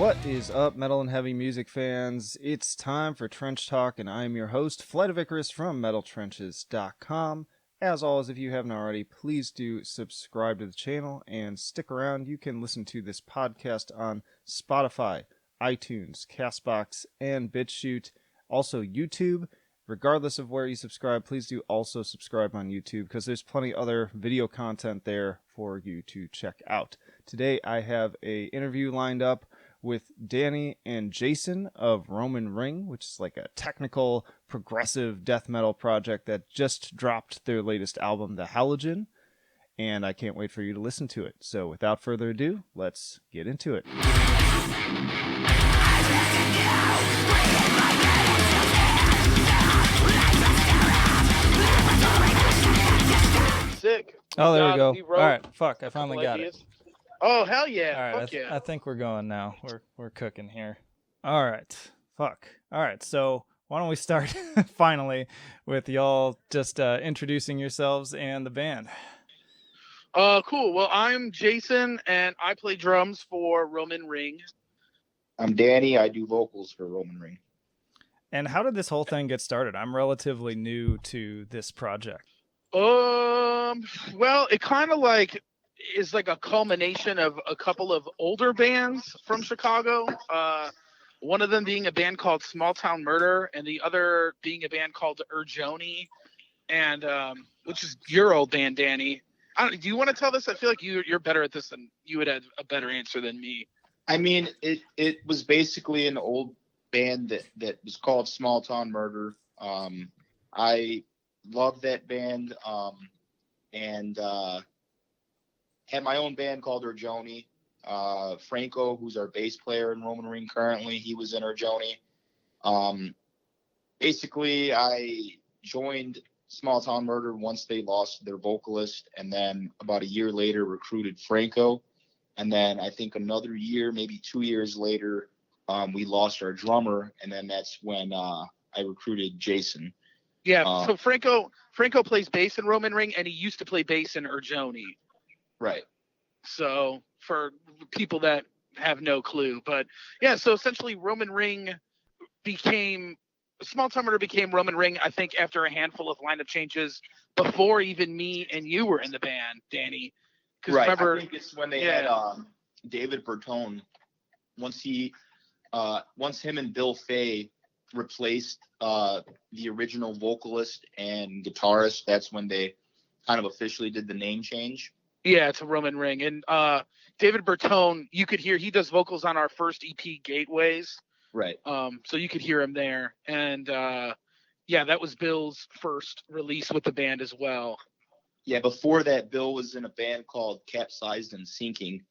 What is up, metal and heavy music fans? It's time for Trench Talk, and I'm your host, Flight of Icarus from MetalTrenches.com. As always, if you haven't already, please do subscribe to the channel and stick around. You can listen to this podcast on Spotify, iTunes, Castbox, and BitChute. Also, YouTube. Regardless of where you subscribe, please do also subscribe on YouTube because there's plenty other video content there for you to check out. Today, I have an interview lined up with Danny and Jason of Roman Ring, which is like a technical, progressive death metal project that just dropped their latest album, The Halogen, and I can't wait for you to listen to it. So without further ado, let's get into it. Sick. Oh, there we go. All right, fuck, I finally got it. Oh, hell yeah. All right, fuck yeah. I think we're going now. We're cooking here. All right, fuck. All right, so why don't we start finally with y'all just introducing yourselves and the band. Cool. Well, I'm Jason, and I play drums for Roman Ring. I'm Danny. I do vocals for Roman Ring. And how did this whole thing get started? I'm relatively new to this project. Well, it kind of like is like a culmination of a couple of older bands from Chicago. One of them being a band called Small Town Murder, and the other being a band called Urjoni, and which is your old band, Danny. Do you want to tell this? I feel like you're better at this than you would have a better answer than me. I mean, it was basically an old band that was called Small Town Murder. I love that band, and had my own band called Urjoni. Franco, who's our bass player in Roman Ring currently, he was in Urjoni. Basically, I joined Small Town Murder once they lost their vocalist, and then about a year later recruited Franco. And then I think another year, maybe 2 years later, we lost our drummer, and then that's when I recruited Jason. Yeah, so Franco plays bass in Roman Ring, and he used to play bass in Urjoni. Right. So for people that have no clue, but yeah, so essentially Roman Ring Small Town Murder became Roman Ring, I think, after a handful of lineup changes before even me and you were in the band, Danny. Right. Remember, I think it's when they had David Bertone. Once him and Bill Fay replaced the original vocalist and guitarist, that's when they kind of officially did the name change. Yeah, to Roman Ring. And David Bertone, you could hear, he does vocals on our first EP, Gateways. Right. So you could hear him there. And yeah, that was Bill's first release with the band as well. Yeah, before that, Bill was in a band called Capsized and Sinking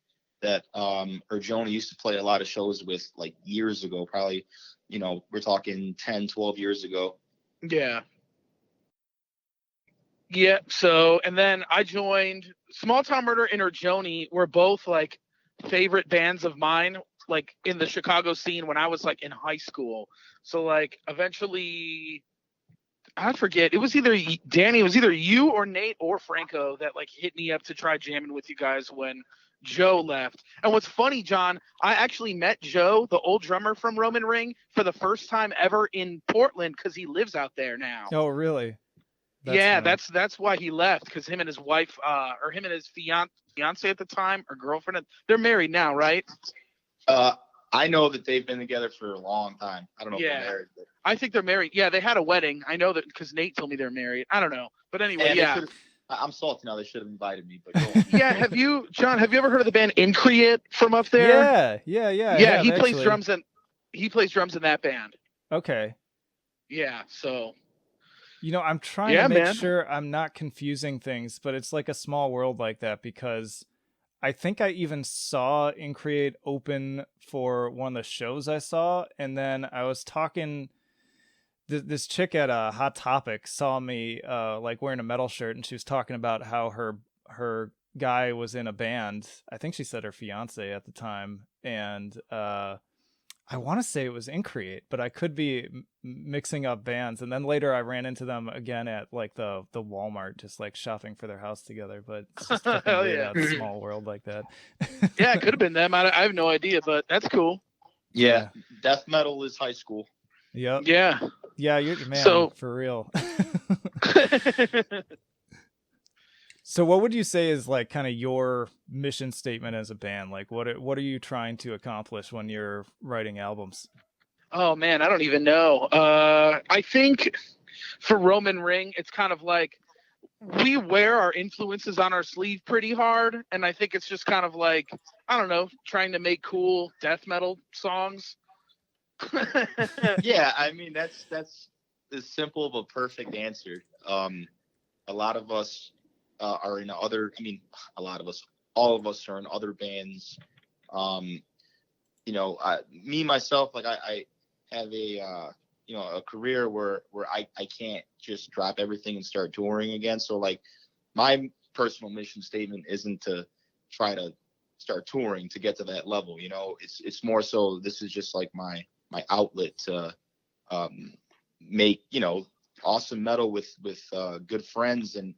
that Urjoni used to play a lot of shows with, like, years ago, probably, we're talking 10, 12 years ago. Yeah. Yeah, so, and then I joined Small Town Murder and Urjoni were both, like, favorite bands of mine, like, in the Chicago scene when I was, like, in high school. So, like, eventually, I forget, it was either you or Nate or Franco that, like, hit me up to try jamming with you guys when Joe left. And what's funny, John, I actually met Joe, the old drummer from Roman Ring, for the first time ever in Portland because he lives out there now. Oh, really? That's why he left, because him and his wife, or him and his fiance at the time, or girlfriend, they're married now, right? I know that they've been together for a long time. I don't know if they're married. But... I think they're married. Yeah, they had a wedding. I know that because Nate told me they're married. I don't know. But anyway, yeah. I'm salty now. They should have invited me. But yeah, John, have you ever heard of the band Increate from up there? Yeah. Yeah, he plays drums in that band. Okay. Yeah, so... I'm trying to make sure I'm not confusing things, but it's like a small world like that because I think I even saw Increate open for one of the shows I saw, and then I was talking. This chick at Hot Topic saw me like wearing a metal shirt, and she was talking about how her guy was in a band. I think she said her fiance at the time, and I want to say it was Increate, but I could be mixing up bands. And then later I ran into them again at like the Walmart, just like shopping for their house together. But it's just fucking weird, a small world like that. Yeah, it could have been them. I have no idea, but that's cool. Yeah, death metal is high school. Yep. Yeah. Yeah, you're man, So for real. So what would you say is like kind of your mission statement as a band? Like what are you trying to accomplish when you're writing albums? oh man, I don't even know. I think for Roman Ring, it's kind of like we wear our influences on our sleeve pretty hard, and I think it's just kind of like, I don't know, trying to make cool death metal songs. Yeah, I mean that's as simple of a perfect answer. A lot of us are in other. I mean, a lot of us, all of us are in other bands. Um, me myself, like I have a a career where I can't just drop everything and start touring again. So like my personal mission statement isn't to try to start touring to get to that level. It's more so this is just like my outlet to make awesome metal with good friends and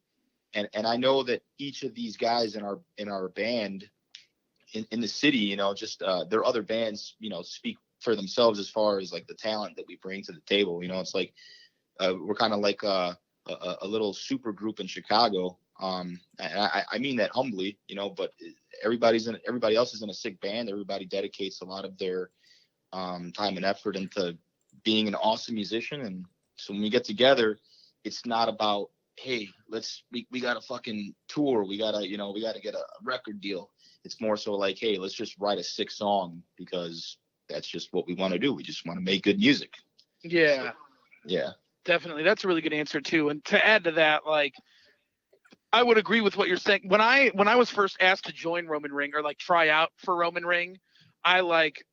I know that each of these guys in our band in the city, just their other bands, speak for themselves as far as like the talent that we bring to the table. It's like we're kind of like a little super group in Chicago. And I mean that humbly, but everybody else is in a sick band. Everybody dedicates a lot of their time and effort into being an awesome musician. And so when we get together, it's not about, hey, we got to fucking tour. We got to get a record deal. It's more so like, hey, let's just write a sick song because that's just what we want to do. We just want to make good music. Yeah. So, yeah. Definitely. That's a really good answer too. And to add to that, like, I would agree with what you're saying. When I was first asked to join Roman Ring or like try out for Roman Ring, I like,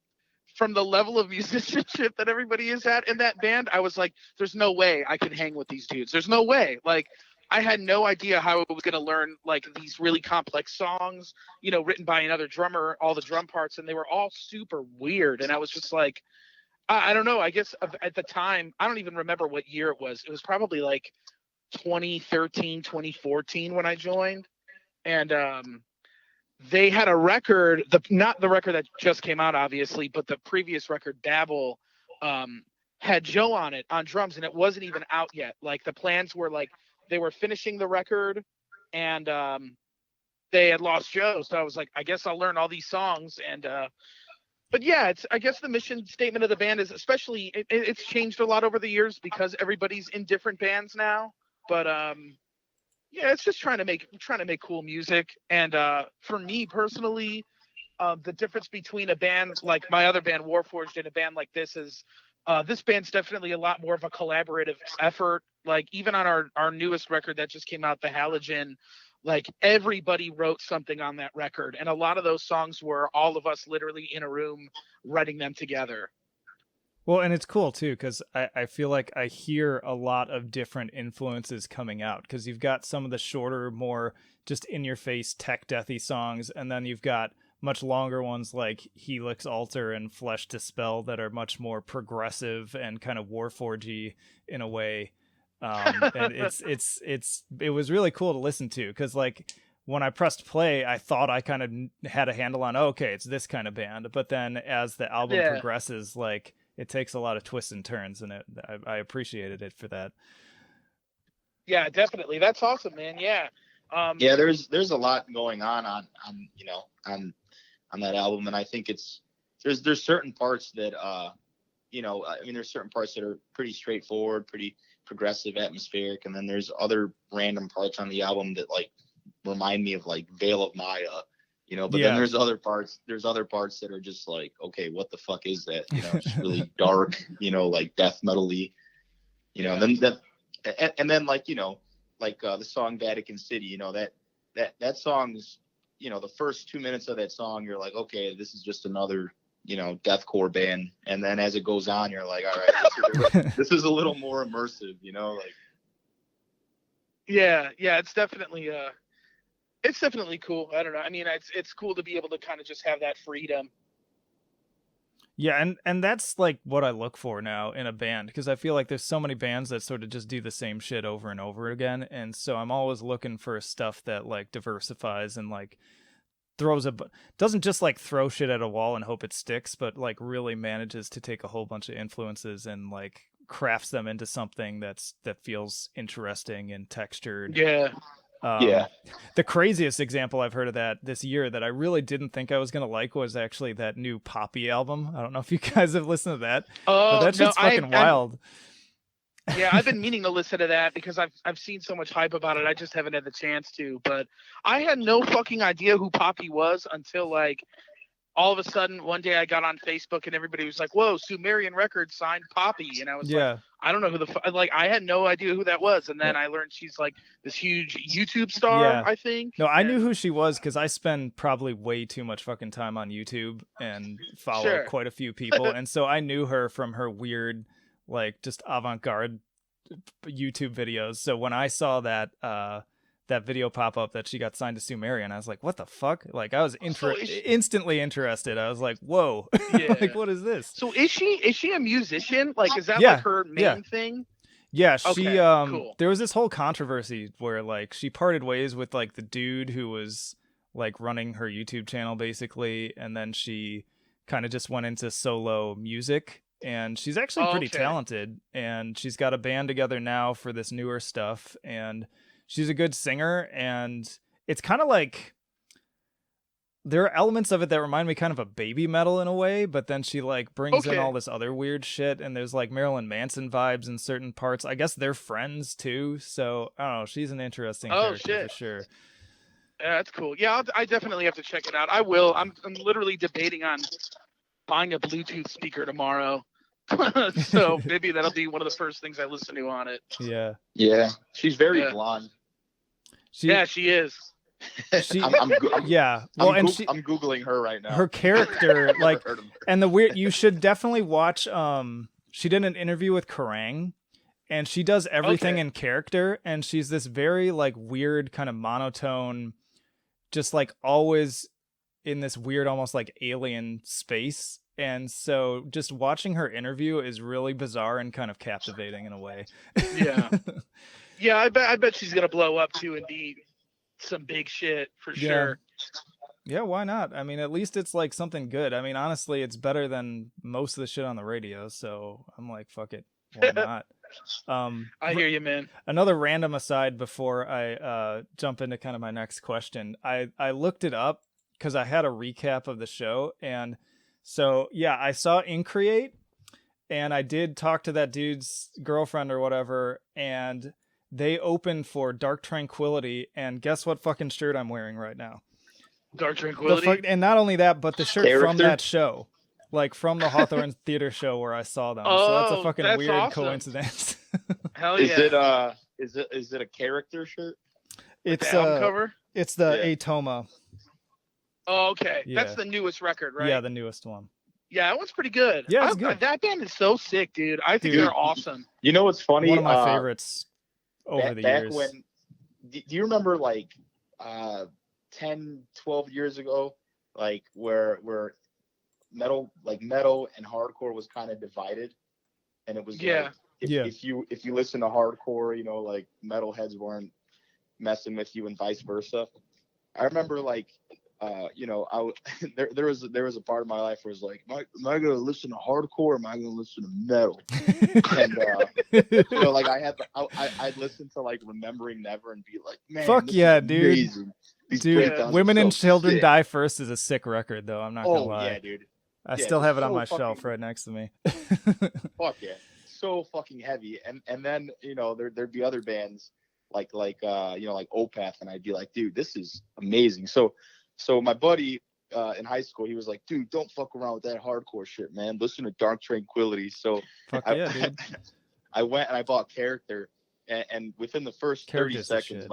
from the level of musicianship that everybody is at in that band, I was like, there's no way I could hang with these dudes. There's no way. Like, I had no idea how I was going to learn like these really complex songs, written by another drummer, all the drum parts, and they were all super weird. And I was just like, I don't know. I guess at the time, I don't even remember what year it was. It was probably like 2013, 2014 when I joined. And they had a record, not the record that just came out, obviously, but the previous record, Dabble, had Joe on it on drums, and it wasn't even out yet. Like the plans were like they were finishing the record, and they had lost Joe. So I was like, I guess I'll learn all these songs. And but yeah, I guess the mission statement of the band is, especially it's changed a lot over the years because everybody's in different bands now. But yeah, it's just trying to make cool music. And for me personally, the difference between a band like my other band Warforged and a band like this is this band's definitely a lot more of a collaborative effort. Like even on our newest record that just came out, the Halogen, like everybody wrote something on that record, and a lot of those songs were all of us literally in a room writing them together. Well, and it's cool too because I feel like I hear a lot of different influences coming out because you've got some of the shorter, more just in your face tech deathy songs, and then you've got much longer ones like Helix Alter and Flesh Dispel that are much more progressive and kind of Warforged in a way. And it was really cool to listen to because like when I pressed play, I thought I kind of had a handle on, okay, it's this kind of band. But then as the album Yeah. progresses, like it takes a lot of twists and turns, and I appreciated it for that. Yeah, definitely. That's awesome, man. Yeah. Yeah, there's a lot going on on that album, and I think there's certain parts that I mean there's certain parts that are pretty straightforward, pretty progressive, atmospheric, and then there's other random parts on the album that like remind me of like Veil of Maya, but then there's other parts that are just like, okay, what the fuck is that? Just really dark, like death metal-y, Yeah. and then like like the song Vatican City, that song's, the first 2 minutes of that song you're like, okay, this is just another deathcore band, and then as it goes on you're like, all right, this is a little more immersive, like. Yeah, it's definitely cool. I don't know. I mean, it's cool to be able to kind of just have that freedom. Yeah, and that's like what I look for now in a band because I feel like there's so many bands that sort of just do the same shit over and over again, and so I'm always looking for stuff that like diversifies and like doesn't just like throw shit at a wall and hope it sticks, but like really manages to take a whole bunch of influences and like crafts them into something that feels interesting and textured. Yeah. Yeah. The craziest example I've heard of that this year that I really didn't think I was going to like was actually that new Poppy album. I don't know if you guys have listened to that, but that's just fucking wild. Yeah, I've been meaning to listen to that because I've seen so much hype about it. I just haven't had the chance to, but I had no fucking idea who Poppy was until like all of a sudden one day I got on Facebook and everybody was like, "Whoa, Sumerian Records signed Poppy," and I was like, "I don't know who like I had no idea who that was." And then I learned she's like this huge YouTube star, I think. No, I knew who she was because I spend probably way too much fucking time on YouTube and follow quite a few people, and so I knew her from her weird, like just avant-garde YouTube videos. So when I saw that that video pop up that she got signed to Sumerian, I was like, what the fuck? Like I was instantly interested. I was like, whoa. Like what is this? So is she a musician? Like is that like her main thing? Yeah, she cool. There was this whole controversy where like she parted ways with like the dude who was like running her YouTube channel basically, and then she kind of just went into solo music, and she's actually pretty talented, and she's got a band together now for this newer stuff, and she's a good singer, and it's kind of like there are elements of it that remind me kind of a baby metal in a way, but then she like brings in all this other weird shit, and there's like Marilyn Manson vibes in certain parts. I guess they're friends too, so I don't know. She's an interesting character for sure. Yeah, that's cool. Yeah, I definitely have to check it out. I will. I'm literally debating on buying a Bluetooth speaker tomorrow. So maybe that'll be one of the first things I listen to on it. Yeah. Yeah. She's very blonde. She is. Well, I'm Googling her right now. Her character, like, and the weird, you should definitely watch, she did an interview with Kerrang, and she does everything in character, and she's this very, like, weird kind of monotone, just, like, always in this weird, almost, like, alien space. And so just watching her interview is really bizarre and kind of captivating in a way. Yeah. Yeah, I bet she's going to blow up, too, and be some big shit for sure. Yeah, why not? I mean, at least it's, like, something good. I mean, honestly, it's better than most of the shit on the radio, so I'm like, fuck it. Why not? I hear you, man. Another random aside before I jump into kind of my next question. I looked it up because I had a recap of the show, and so yeah, I saw Increate, and I did talk to that dude's girlfriend or whatever, and they opened for Dark Tranquility, and guess what fucking shirt I'm wearing right now? Dark Tranquility? And not only that, but the shirt from that show. Like from the Hawthorne Theater show where I saw them. So that's a fucking weird coincidence. Hell yeah. Is it a character shirt? It's the album cover? It's the Atoma. Oh, okay. Yeah. That's the newest record, right? Yeah, the newest one. Yeah, that one's pretty good. Yeah, it's good. That band is so sick, dude. I think they're awesome. You know what's funny? One of my favorites over the years. When, do you remember like 10, 12 years ago, like where metal and hardcore was kind of divided, and it was like, if you listen to hardcore, you know, like metalheads weren't messing with you and vice versa. I remember like you know, there was a part of my life where it was like, am I gonna listen to hardcore or am I gonna listen to metal? And you know, like I'd listen to like Remembering Never and be like, man, fuck yeah, dude. Amazing. Dude, Women and Children Die First is a sick record though, I'm not gonna lie. Yeah, dude. I still have it on my shelf right next to me. Fuck yeah. So fucking heavy. And then, you know, there'd be other bands like you know, like Opeth, and I'd be like, dude, this is amazing. So my buddy in high school, he was like, dude, don't fuck around with that hardcore shit, man. Listen to Dark Tranquility. So dude. I went and I bought Character, and within the first 30 seconds,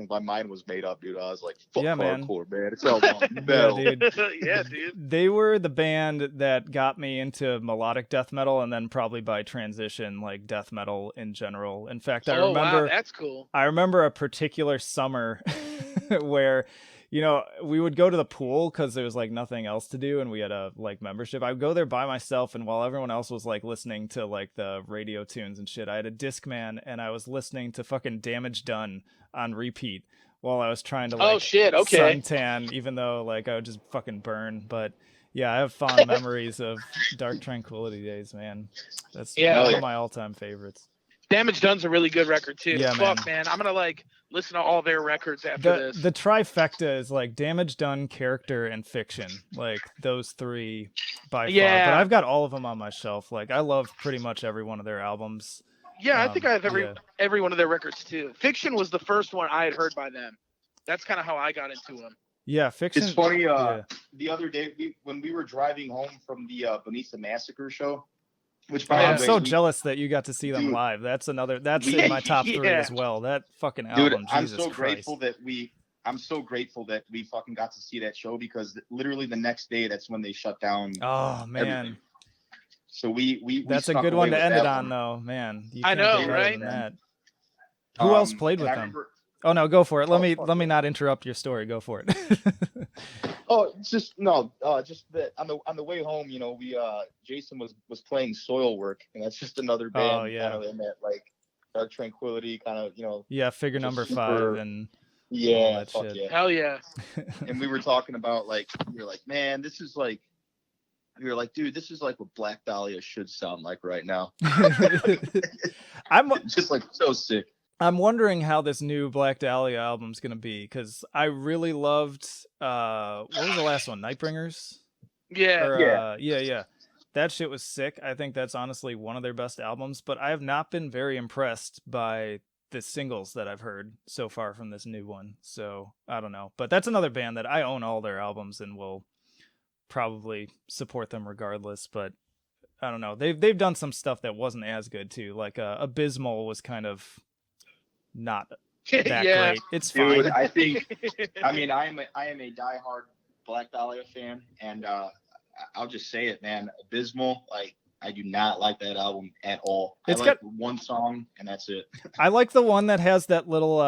my mind was made up, dude. I was like, fuck hardcore, man. It's all about metal. Yeah, dude. Yeah, dude. They were the band that got me into melodic death metal, and then probably by transition, like death metal in general. In fact, I remember... Wow, that's cool. I remember a particular summer where, you know, we would go to the pool because there was like nothing else to do, and we had a like membership. I would go there by myself, and while everyone else was like listening to like the radio tunes and shit, I had a Discman, and I was listening to fucking Damage Done on repeat while I was trying to Oh shit, okay. suntan, even though like I would just fucking burn. But yeah, I have fond memories of Dark Tranquility days, man. That's one of my all-time favorites. Damage Done's a really good record too. Yeah, Fuck, man. I'm gonna like listen to all their records after this. The trifecta is like Damage Done, Character, and Fiction. Like those three by far. But I've got all of them on my shelf. Like I love pretty much every one of their albums. Yeah, I think I have every one of their records too. Fiction was the first one I had heard by them. That's kind of how I got into them. Yeah, Fiction. It's funny. The other day when we were driving home from the Bonita Massacre show, which I'm so jealous that you got to see them live. That's in my top 3 as well. That fucking album. Dude, Jesus Christ. I'm so grateful that we fucking got to see that show because literally the next day that's when they shut down. Oh man. Everything. So we that's a good one to end it on though, man. I know, right? Who else played with them? Oh no, go for it. Let me not interrupt your story. Go for it. Oh, just that on the way home, Jason was playing Soilwork, and that's just another band kind of in that like Dark Tranquility kind of, Yeah, Figure Number 5 and all that shit. Yeah. Hell yeah. And we were talking about we were like, man, this is like, we were like, dude, this is like what Black Dahlia should sound like right now. I'm just like so sick. I'm wondering how this new Black Dahlia album's gonna be, because I really loved what was the last one? Nightbringers? Yeah. Yeah. That shit was sick. I think that's honestly one of their best albums, but I have not been very impressed by the singles that I've heard so far from this new one. So I don't know. But that's another band that I own all their albums and will probably support them regardless. But I don't know. They've done some stuff that wasn't as good too. Like Abysmal was kind of not that great. It's fine. Dude, I am a diehard Black Dahlia fan, and I'll just say it, man. Abysmal, like, I do not like that album at all. It's got one song, and that's it. I like the one that has that little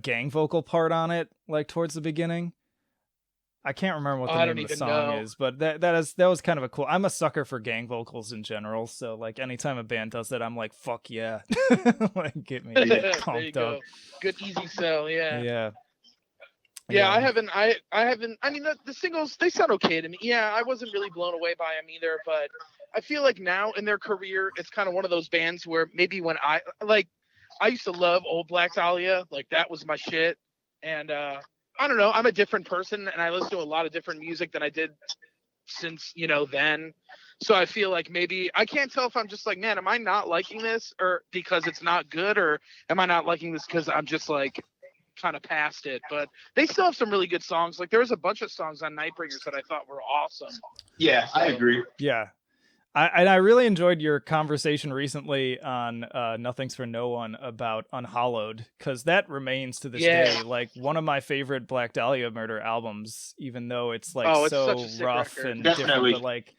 gang vocal part on it, like towards the beginning. I can't remember what the name of the song is, but that was kind of a cool. I'm a sucker for gang vocals in general, so like anytime a band does that, I'm like, fuck yeah, like get me pumped up. Good easy sell, yeah. I haven't. I mean, the singles, they sound okay to me. Yeah, I wasn't really blown away by them either, but I feel like now in their career, it's kind of one of those bands where maybe when I used to love old Black Dahlia, like that was my shit, and I don't know. I'm a different person, and I listen to a lot of different music than I did since, then. So I feel like maybe I can't tell if I'm just like, man, am I not liking this or because it's not good, or am I not liking this because I'm just like kind of past it? But they still have some really good songs. Like there was a bunch of songs on Nightbringers that I thought were awesome. Yeah, I agree. Yeah. I really enjoyed your conversation recently on Nothing's for No One about Unhallowed, because that remains to this day like one of my favorite Black Dahlia Murder albums, even though it's like so rough and different. But like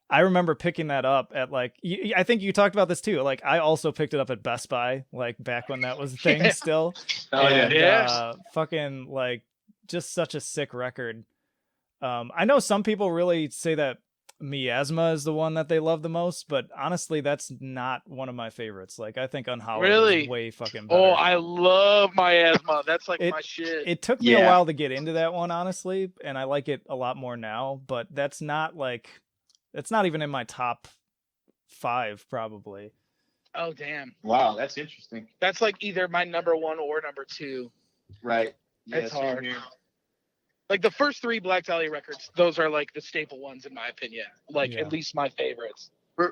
I remember picking that up at like I think you talked about this too. Like I also picked it up at Best Buy, like back when that was a thing still. Fucking like just such a sick record. I know some people really say that Miasma is the one that they love the most, but honestly that's not one of my favorites. Like I think Unhallowed is way fucking better. Oh, I love Miasma. That's like my shit. It took me a while to get into that one, honestly, and I like it a lot more now, but that's not even in my top 5 probably. Oh damn. Wow, that's interesting. That's like either my number 1 or number 2. Right. Yeah, it's hard. Like the first 3 Black Dahlia records, those are like the staple ones in my opinion. Like at least my favorites.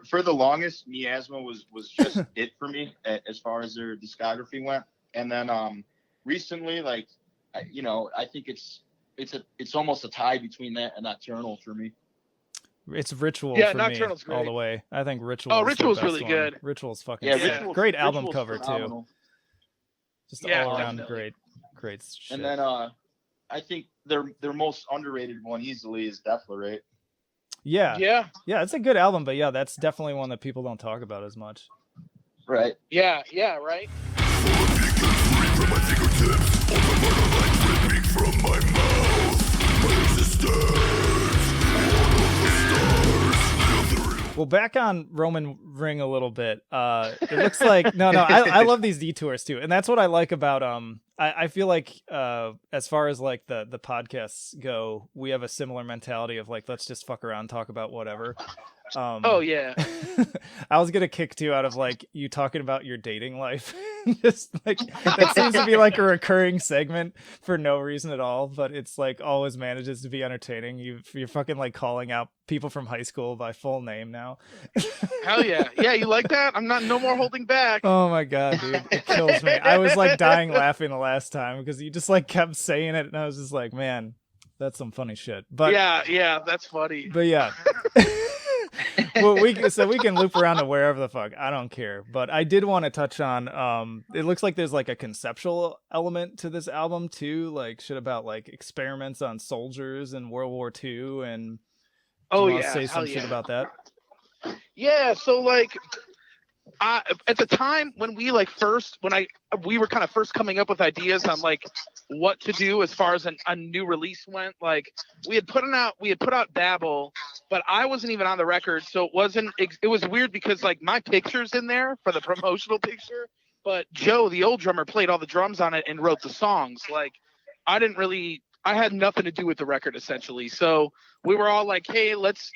For the longest, Miasma was just it for me as far as their discography went. And then recently, like I think it's almost a tie between that and Nocturnal for me. It's Ritual for Nocturnal's me great. all the way. I think Ritual. Oh, Ritual's really good. Ritual's fucking sick. Great album cover phenomenal. too. Just all around definitely. great shit. And then I think their most underrated one easily is Deflorate. Yeah, it's a good album, but yeah, that's definitely one that people don't talk about as much. Right. Yeah, right. Well, back on Roman ring a little bit. It looks like no, I love these detours too, and that's what I like about I feel like as far as like the podcasts go, we have a similar mentality of like, let's just fuck around, talk about whatever. Oh yeah. I was gonna kick too out of like you talking about your dating life. Just like that seems to be like a recurring segment for no reason at all, but it's like always manages to be entertaining. You're fucking like calling out people from high school by full name now. Hell yeah. Yeah, you like that? I'm not no more holding back. Oh my god, dude, it kills me. I was like dying laughing the last time because you just like kept saying it, and I was just like, man, that's some funny shit. But yeah, that's funny. But yeah. Well, we can loop around to wherever the fuck. I don't care. But I did want to touch on it looks like there's like a conceptual element to this album too, like shit about like experiments on soldiers in World War II, and Oh you want to yeah, say hell some shit yeah. about that? Yeah, so like at the time when we we were kind of first coming up with ideas on like what to do as far as a new release went, like we had put out Babel, but I wasn't even on the record, so it was weird because like my picture's in there for the promotional picture, but Joe, the old drummer, played all the drums on it and wrote the songs. Like I had nothing to do with the record essentially. So we were all like, hey, let's,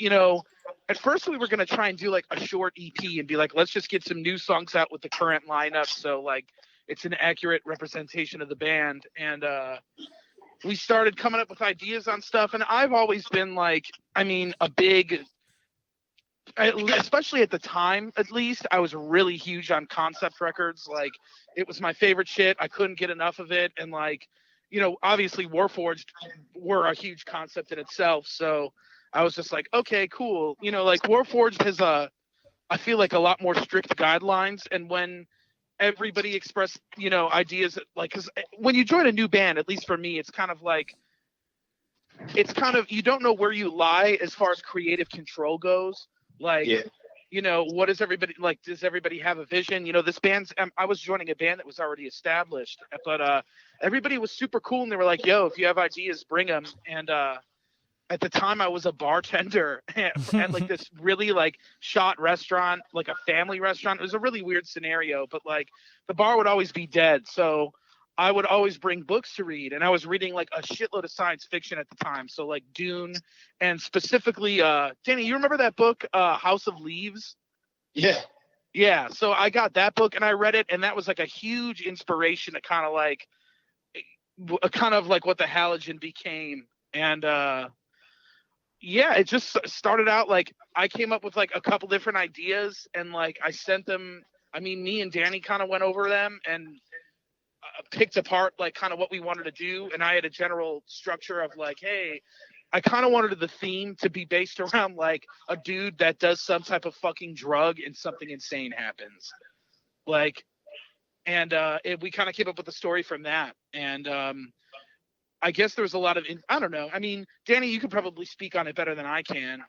at first we were going to try and do like a short EP and be like, let's just get some new songs out with the current lineup. So like it's an accurate representation of the band. And we started coming up with ideas on stuff. And I've always been like, especially at the time, at least, I was really huge on concept records. Like it was my favorite shit. I couldn't get enough of it. And like, obviously Warforged were a huge concept in itself. So I was just like, okay, cool. Like Warforged has I feel like a lot more strict guidelines. And when everybody expressed, ideas, like, cause when you join a new band, at least for me, it's kind of you don't know where you lie as far as creative control goes. Like, Yeah. What is everybody like? Does everybody have a vision? This band's, I was joining a band that was already established, but everybody was super cool. And they were like, yo, if you have ideas, bring them. And at the time I was a bartender at like this really like shot restaurant, like a family restaurant. It was a really weird scenario, but like the bar would always be dead. So I would always bring books to read, and I was reading like a shitload of science fiction at the time. So like Dune, and specifically, Danny, you remember that book, House of Leaves? Yeah. Yeah. So I got that book and I read it, and that was like a huge inspiration to kind of like what the Halogen became. And yeah, it just started out like I came up with like a couple different ideas, and like I sent them. I mean, me and Danny kind of went over them and picked apart like kind of what we wanted to do. And I had a general structure of like, hey, I kind of wanted the theme to be based around like a dude that does some type of fucking drug and something insane happens. Like, and we kind of came up with a story from that. And I guess there was a lot of, I don't know. I mean, Danny, you could probably speak on it better than I can.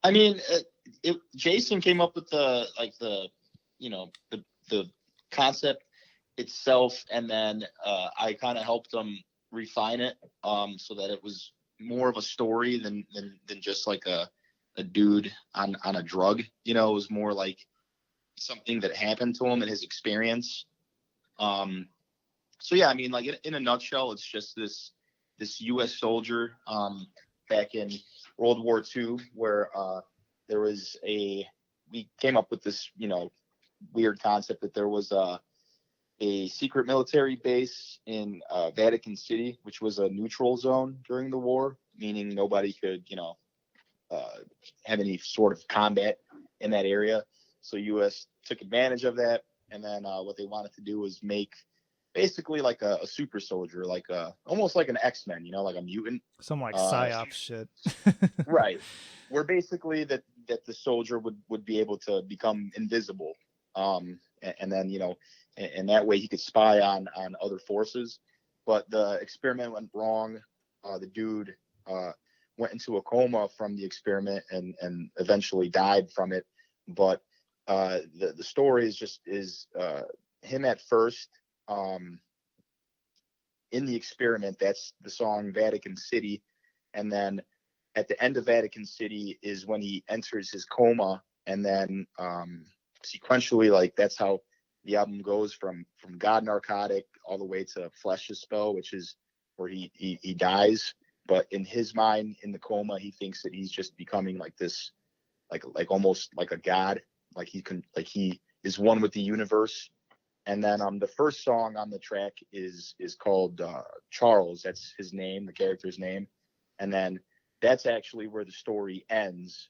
I mean, Jason came up with the concept itself, and then I kind of helped him refine it so that it was more of a story than just like a dude on a drug. It was more like something that happened to him in his experience. So yeah, I mean, like in a nutshell, it's just this U.S. soldier back in World War II where we came up with this weird concept that there was a secret military base in Vatican City, which was a neutral zone during the war, meaning nobody could have any sort of combat in that area. So U.S. took advantage of that, and then what they wanted to do was make basically like a super soldier, like almost like an X-Men, like a mutant. Some like psyop shit. Right. Where basically that the soldier would be able to become invisible. And then, and that way he could spy on other forces. But the experiment went wrong. The dude went into a coma from the experiment and eventually died from it. But the story is him at first in the experiment. That's the song Vatican City. And then at the end of Vatican City is when he enters his coma and then sequentially, like that's how the album goes from God Narcotic all the way to Flesh's Spell, which is where he dies. But in his mind, in the coma, he thinks that he's just becoming like this, like almost like a god, like he is one with the universe. And then the first song on the track is called Charles. That's his name, the character's name. And then that's actually where the story ends.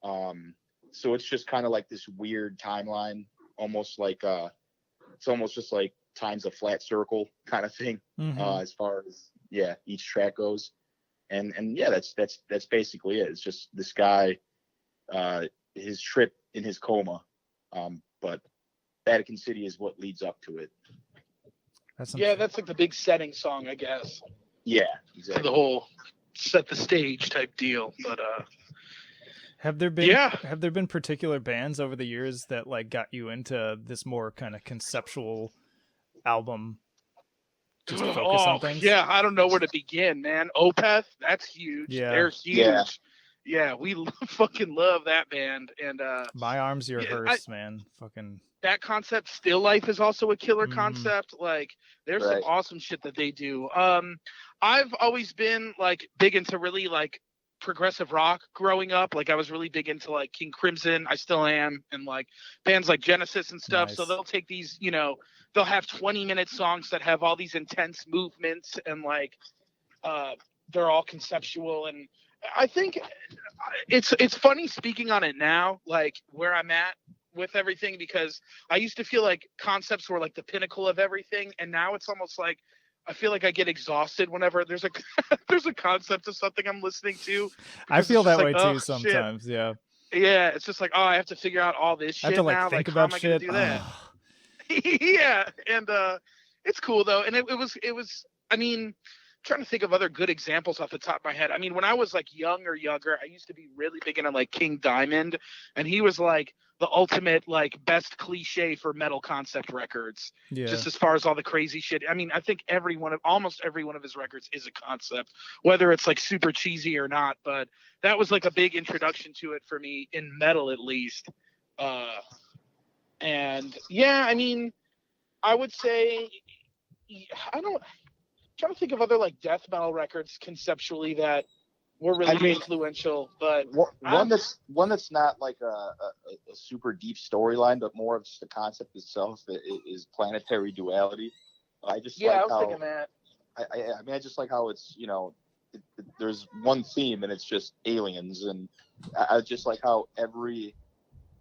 So it's just kind of like this weird timeline, almost like it's almost just like time's a flat circle kind of thing, as far as each track goes. And yeah, that's basically it. It's just this guy, his trip in his coma, but Vatican City is what leads up to it. That's like the big setting song, I guess. Yeah, For exactly. the whole set the stage type deal. But have there been particular bands over the years that like got you into this more kind of conceptual album? Just focus on things. Yeah, I don't know where to begin, man. Opeth, that's huge. Yeah. They're huge. Yeah, we fucking love that band. And My Arms, Your Hearse, man. Fucking that concept. Still Life is also a killer concept. Like, there's some awesome shit that they do. I've always been like big into really like progressive rock growing up. Like I was really big into like King Crimson. I still am, and like bands like Genesis and stuff. Nice. So they'll take these, they'll have 20-minute songs that have all these intense movements, and like they're all conceptual. And I think it's funny speaking on it now, like where I'm at with everything, because I used to feel like concepts were like the pinnacle of everything, and now it's almost like I feel like I get exhausted whenever there's a concept of something I'm listening to. I feel that way like, too sometimes. Shit. Yeah, it's just like, I have to figure out all this shit I have to like now. think like, about how am shit. I gonna do that? Yeah, and it's cool though, and it was. I mean, trying to think of other good examples off the top of my head. I mean, when I was like younger, I used to be really big into like King Diamond, and he was like the ultimate like best cliche for metal concept records. Yeah. Just as far as all the crazy shit. I mean, I think almost every one of his records is a concept, whether it's like super cheesy or not. But that was like a big introduction to it for me in metal, at least. And yeah, I mean, I would say I'm trying to think of other like death metal records conceptually that were really influential, but one that's not like a super deep storyline, but more of just the concept itself is Planetary Duality. I was thinking that. I mean, I just like how it's there's one theme and it's just aliens, and I just like how every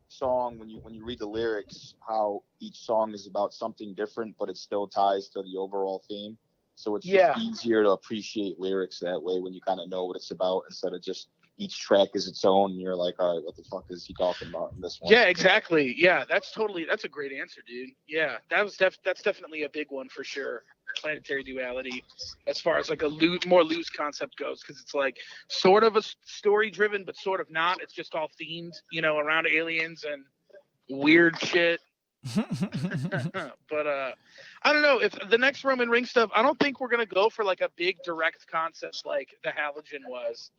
song, when you read the lyrics, how each song is about something different, but it still ties to the overall theme. So it's just easier to appreciate lyrics that way when you kind of know what it's about, instead of just each track is its own and you're like, all right, what the fuck is he talking about in this one? Yeah, exactly. Yeah, that's a great answer, dude. Yeah, that's definitely a big one for sure. Planetary Duality, as far as like a more loose concept goes, because it's like sort of a story driven, but sort of not. It's just all themed, around aliens and weird shit. But I don't know if the next Roman Ring stuff, I don't think we're gonna go for like a big direct concept like the Halogen was.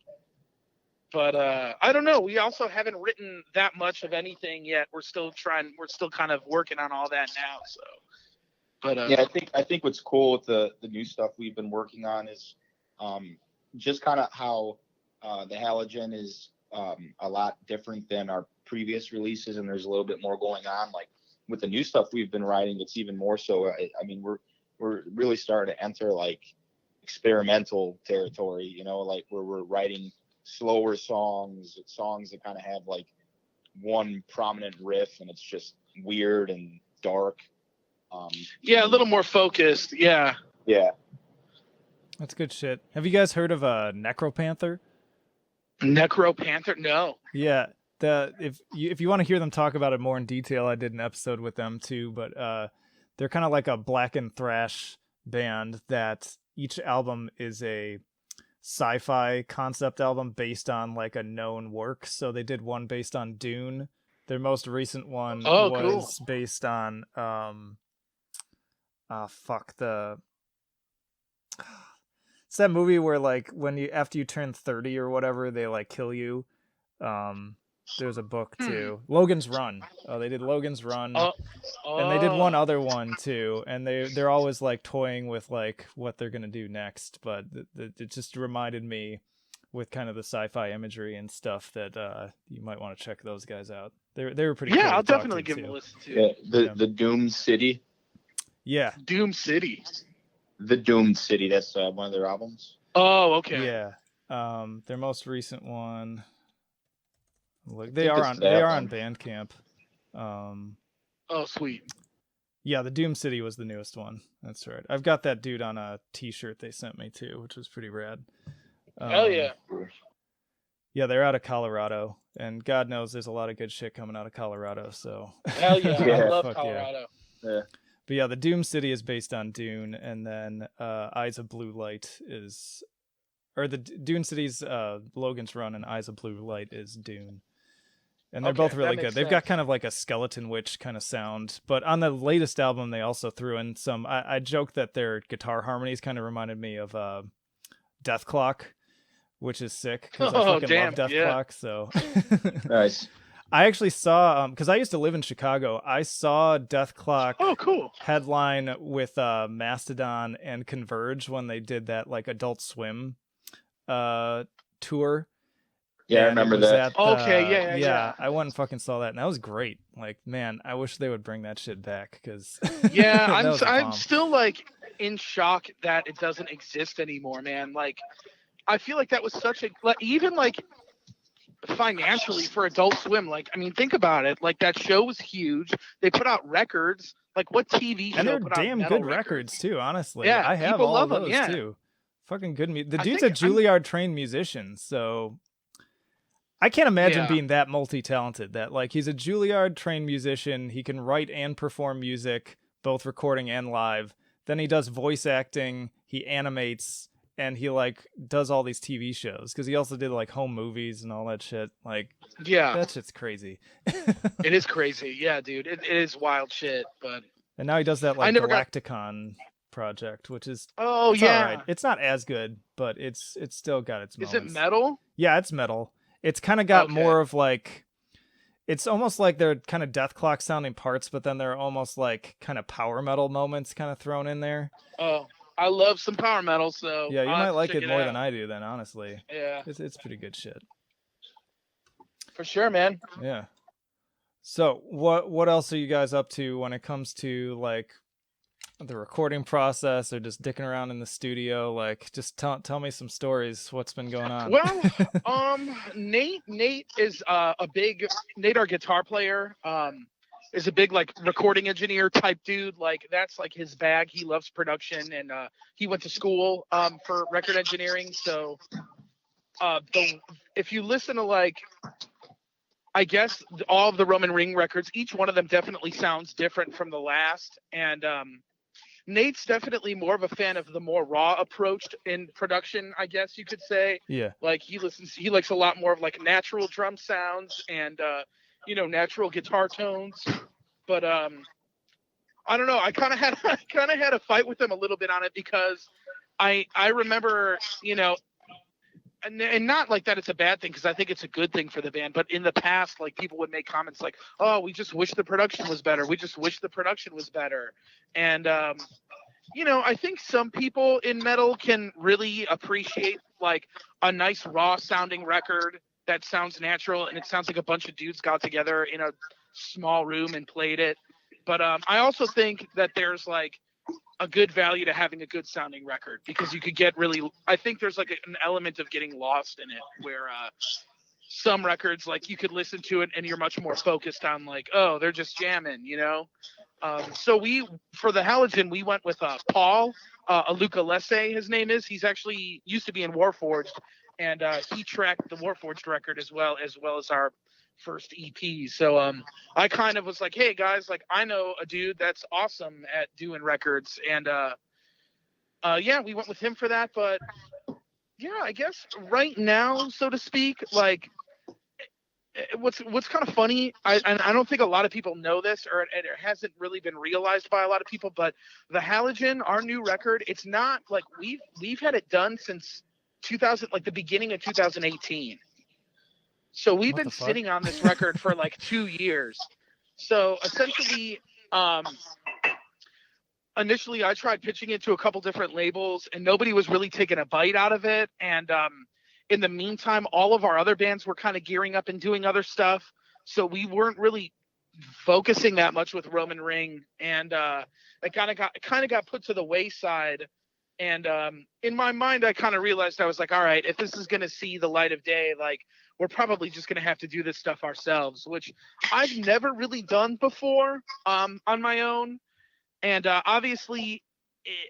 But I don't know. We also haven't written that much of anything yet. We're still kind of working on all that now. So, but I think what's cool with the new stuff we've been working on is just kind of how the Halogen is a lot different than our previous releases, and there's a little bit more going on. Like with the new stuff we've been writing, it's even more so. I mean, we're really starting to enter like experimental territory, like where we're writing slower songs that kind of have like one prominent riff, and it's just weird and dark. A little more focused. Yeah. That's good shit. Have you guys heard of Necropanther? Necropanther? No. Yeah. If you want to hear them talk about it more in detail, I did an episode with them too, but they're kind of like a black and thrash band that each album is a sci-fi concept album based on like a known work. So they did one based on Dune. Their most recent one was based on it's that movie where like after you turn 30 or whatever, they like kill you. there's a book too. Logan's Run. They did Logan's Run. Oh, And they did one oh. other one too, and they're always like toying with like what they're gonna do next. But it just reminded me, with kind of the sci-fi imagery and stuff, that you might want to check those guys out. They were pretty cool. Yeah, I'll to talk definitely to, give them too. a listen to. Yeah, the Doomed City. Yeah. Doom City. The Doomed City. That's one of their albums. Oh, okay. Yeah. Their most recent one. Look, think it's they that are on one. Bandcamp. Oh, sweet. Yeah, the Doom City was the newest one. That's right. I've got that dude on a T-shirt they sent me too, which was pretty rad. Hell yeah. Yeah, they're out of Colorado, and God knows there's a lot of good shit coming out of Colorado. So Hell yeah. Yeah. I love Fuck Colorado. Yeah. But yeah, the Doom City is based on Dune, and then Eyes of Blue Light is, or the Dune City's Logan's Run, and Eyes of Blue Light is Dune. And they're Okay, both that really makes good. They've got sense. kind of like a Skeleton Witch kind of sound. But on the latest album, they also threw in some. I joked that their guitar harmonies kind of reminded me of Death Clock, which is sick because I Oh, fucking damn, love Death yeah. Clock. So Nice. I actually saw, because I used to live in Chicago, I saw Death Clock Oh, cool. headline with Mastodon and Converge when they did that like Adult Swim tour. Yeah, I And it remember was that. at, Okay, yeah. I went and fucking saw that, and that was great. Like, man, I wish they would bring that shit back, because Yeah, that was a I'm bomb. still like in shock that it doesn't exist anymore, man. Like, I feel like that was such a even like financially for Adult Swim. Like, I mean, think about it. Like, that show was huge. They put out records. Like, what TV show And they're put out damn metal good records too, honestly. Yeah, I have people all love of them, those yeah. too. Fucking good music. The I dude's a think I'm- Juilliard trained musician, so I can't imagine Yeah. being that multi-talented. That like he's a Juilliard trained musician. He can write and perform music, both recording and live. Then he does voice acting. He animates, and he like does all these TV shows because he also did like home movies and all that shit. Like Yeah, that shit's crazy. it is crazy. Yeah, dude, it is wild shit. But And now he does that I like never got- Galacticon project, which is oh it's yeah, all right. It's not as good, but it's still got its is moments. it metal? Yeah, it's metal. It's kind of got Okay. more of like, it's almost like they're kind of Death Clock sounding parts, but then there are almost like kind of power metal moments kind of thrown in there. Oh, I love some power metal. So Yeah, you I'll might have to like check it more out. than I do then, honestly. Yeah, It's pretty good shit. for sure, man. Yeah. So what else are you guys up to when it comes to like the recording process or just dicking around in the studio? Like, just tell me some stories. What's been going on? Well, Nate is Nate, our guitar player, is a big like recording engineer type dude. Like, that's like his bag. He loves production, and he went to school for record engineering. So if you listen to like, I guess all of the Roman Ring records, each one of them definitely sounds different from the last. And Nate's definitely more of a fan of the more raw approach in production, I guess you could say. Yeah. Like, he likes a lot more of like natural drum sounds and natural guitar tones. But I don't know. I kind of had a fight with him a little bit on it because I remember, and not like that it's a bad thing, because I think it's a good thing for the band. But in the past, like, people would make comments like, "Oh, we just wish the production was better. We just wish the production was better." And I think some people in metal can really appreciate like a nice raw sounding record that sounds natural and it sounds like a bunch of dudes got together in a small room and played it. But I also think that there's like a good value to having a good sounding record, because you could get I think there's like an element of getting lost in it, where some records, like, you could listen to it and you're much more focused on like, oh, they're just jamming, So for the Halogen, we went with Paul Aluka Lesse, his name is. He's actually used to be in Warforged, and he tracked the Warforged record as well as our first EP. So I kind of was like, hey guys, like, I know a dude that's awesome at doing records, and we went with him for that. But yeah, I guess right now, so to speak, like, what's kind of funny, I don't think a lot of people know this, or it hasn't really been realized by a lot of people, but the Halogen, our new record, it's not like we've had it done since 2000, like the beginning of 2018. So we've What been the fuck? sitting on this record for like 2 years. So essentially, initially I tried pitching it to a couple different labels and nobody was really taking a bite out of it. And in the meantime, all of our other bands were kind of gearing up and doing other stuff. So we weren't really focusing that much with Roman Ring, and it kind of got put to the wayside. And in my mind, I kind of realized, I was like, all right, if this is going to see the light of day, like we're probably just going to have to do this stuff ourselves, which I've never really done before on my own. And obviously,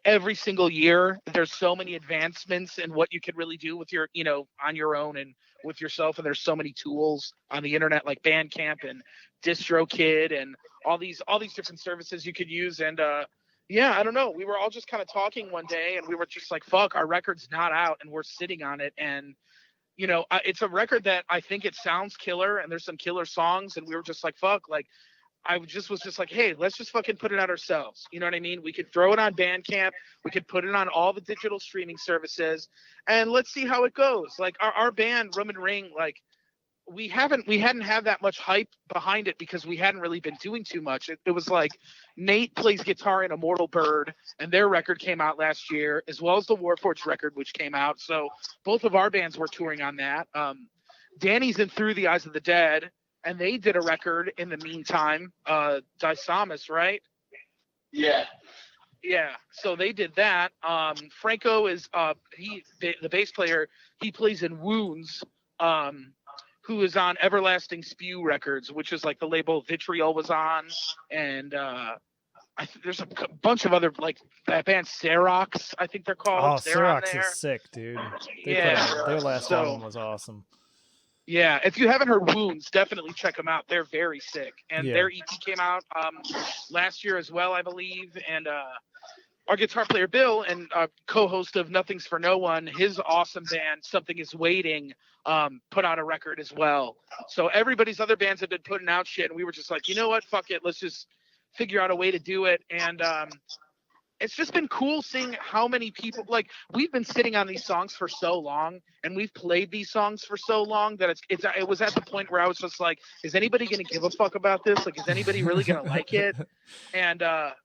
every single year, there's so many advancements in what you can really do with your, on your own and with yourself. And there's so many tools on the internet like Bandcamp and DistroKid and all these different services you could use. And yeah, I don't know. We were all just kind of talking one day, and we were just like, "Fuck, our record's not out, and we're sitting on it." And it's a record that I think it sounds killer, and there's some killer songs. And we were just like, "Fuck," like I was just like, hey, let's just fucking put it out ourselves. You know what I mean? We could throw it on Bandcamp. We could put it on all the digital streaming services, and let's see how it goes. Like our band, Roman Ring, like we hadn't had that much hype behind it because we hadn't really been doing too much. It was like Nate plays guitar in Immortal Bird, and their record came out last year, as well as the Warforged record, which came out. So both of our bands were touring on that. Danny's in Through the Eyes of the Dead, and they did a record in the meantime, Disamus, right? Yeah. Yeah, so they did that. Franco is the bass player. He plays in Wounds, who is on Everlasting Spew Records, which is like the label Vitriol was on, and there's a bunch of other, like that band Xerox, I think they're called. Oh, They're on Xerox there. is sick, dude. Yeah. Their last So album was awesome. yeah, if you haven't heard Wounds, definitely check them out. They're very sick, and Yeah. their EP came out last year as well, I believe. And our guitar player Bill, and co-host of Nothing's for No One, his awesome band Something Is Waiting, put out a record as well. So everybody's other bands have been putting out shit, and we were just like, you know what, fuck it, let's just figure out a way to do it. And it's just been cool seeing how many people, like, we've been sitting on these songs for so long, and we've played these songs for so long that it was at the point where I was just like, is anybody going to give a fuck about this? Like, is anybody really going to like it? And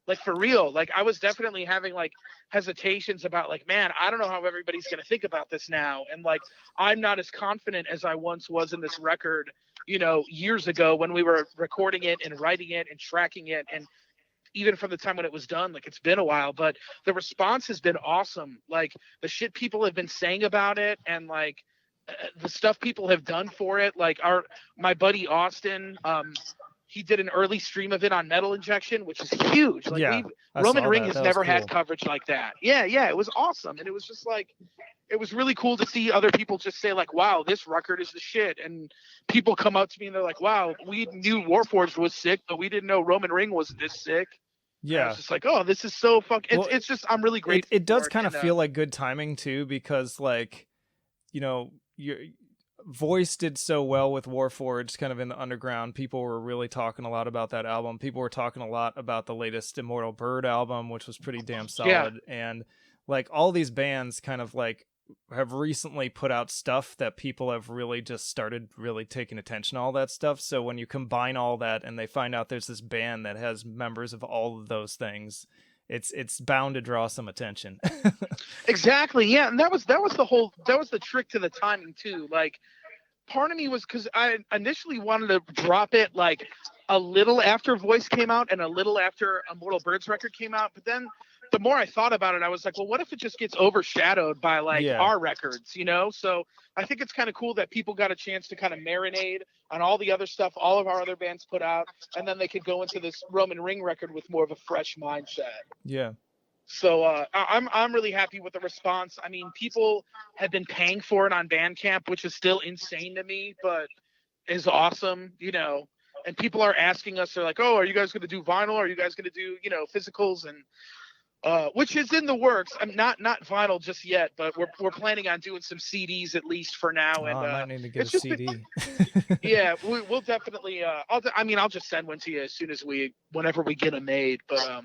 like, for real, like, I was definitely having like hesitations about, like, man, I don't know how everybody's going to think about this now. And like, I'm not as confident as I once was in this record, years ago when we were recording it and writing it and tracking it. And even from the time when it was done, like, it's been a while, but the response has been awesome. Like, the shit people have been saying about it, and like the stuff people have done for it. Like my buddy Austin, he did an early stream of it on Metal Injection, which is huge. Like, Yeah, I Roman saw Ring that. has That was never cool. had coverage like that. Yeah, it was awesome. And it was just like, it was really cool to see other people just say, like, wow, this record is the shit. And people come up to me and they're like, wow, we knew Warforged was sick, but we didn't know Roman Ring was this sick. And I was just like, oh, this is so fucking. It's just, I'm really grateful. It does for kind of and, feel like good timing too, because like, your Voice did so well with Warforged, kind of in the underground. People were really talking a lot about that album. People were talking a lot about the latest Immortal Bird album, which was pretty damn solid. Yeah. And like, all these bands kind of like have recently put out stuff that people have really just started really taking attention to all that stuff. So when you combine all that and they find out there's this band that has members of all of those things, it's bound to draw some attention. Exactly. Yeah. And that was the trick to the timing too. Like, part of me was, because I initially wanted to drop it like a little after Voice came out and a little after Immortal Bird's record came out. But then the more I thought about it, I was like, well, what if it just gets overshadowed by like our records, So I think it's kind of cool that people got a chance to kind of marinate on all the other stuff all of our other bands put out, and then they could go into this Roman Ring record with more of a fresh mindset. Yeah. So I'm really happy with the response. I mean, people have been paying for it on Bandcamp, which is still insane to me, but is awesome, And people are asking us, they're like, "Oh, are you guys going to do vinyl? Are you guys going to do, physicals?" And which is in the works. I'm not vinyl just yet, but we're planning on doing some CDs at least for now. And I might need to get a CD. Yeah, we'll definitely. I'll just send one to you as soon as whenever we get them made. But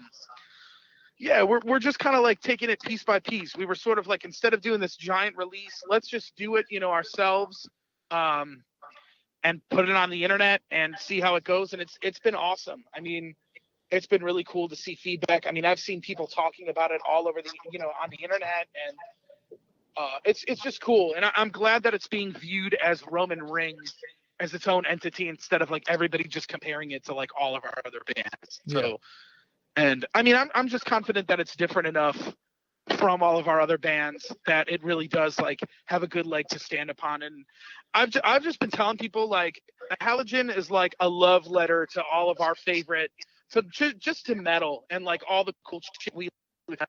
yeah, we're just kind of like taking it piece by piece. We were sort of like, instead of doing this giant release, let's just do it, ourselves. and put it on the internet and see how it goes. And it's been awesome. I mean, it's been really cool to see feedback. I mean, I've seen people talking about it all over the, on the internet, and it's just cool. And I'm glad that it's being viewed as Roman Reigns as its own entity instead of like everybody just comparing it to like all of our other bands. Yeah. So, and I mean, I'm just confident that it's different enough from all of our other bands that it really does like have a good leg to stand upon. And I've just been telling people like Halogen is like a love letter to all of our favorite, so just to metal and like all the cool shit we have.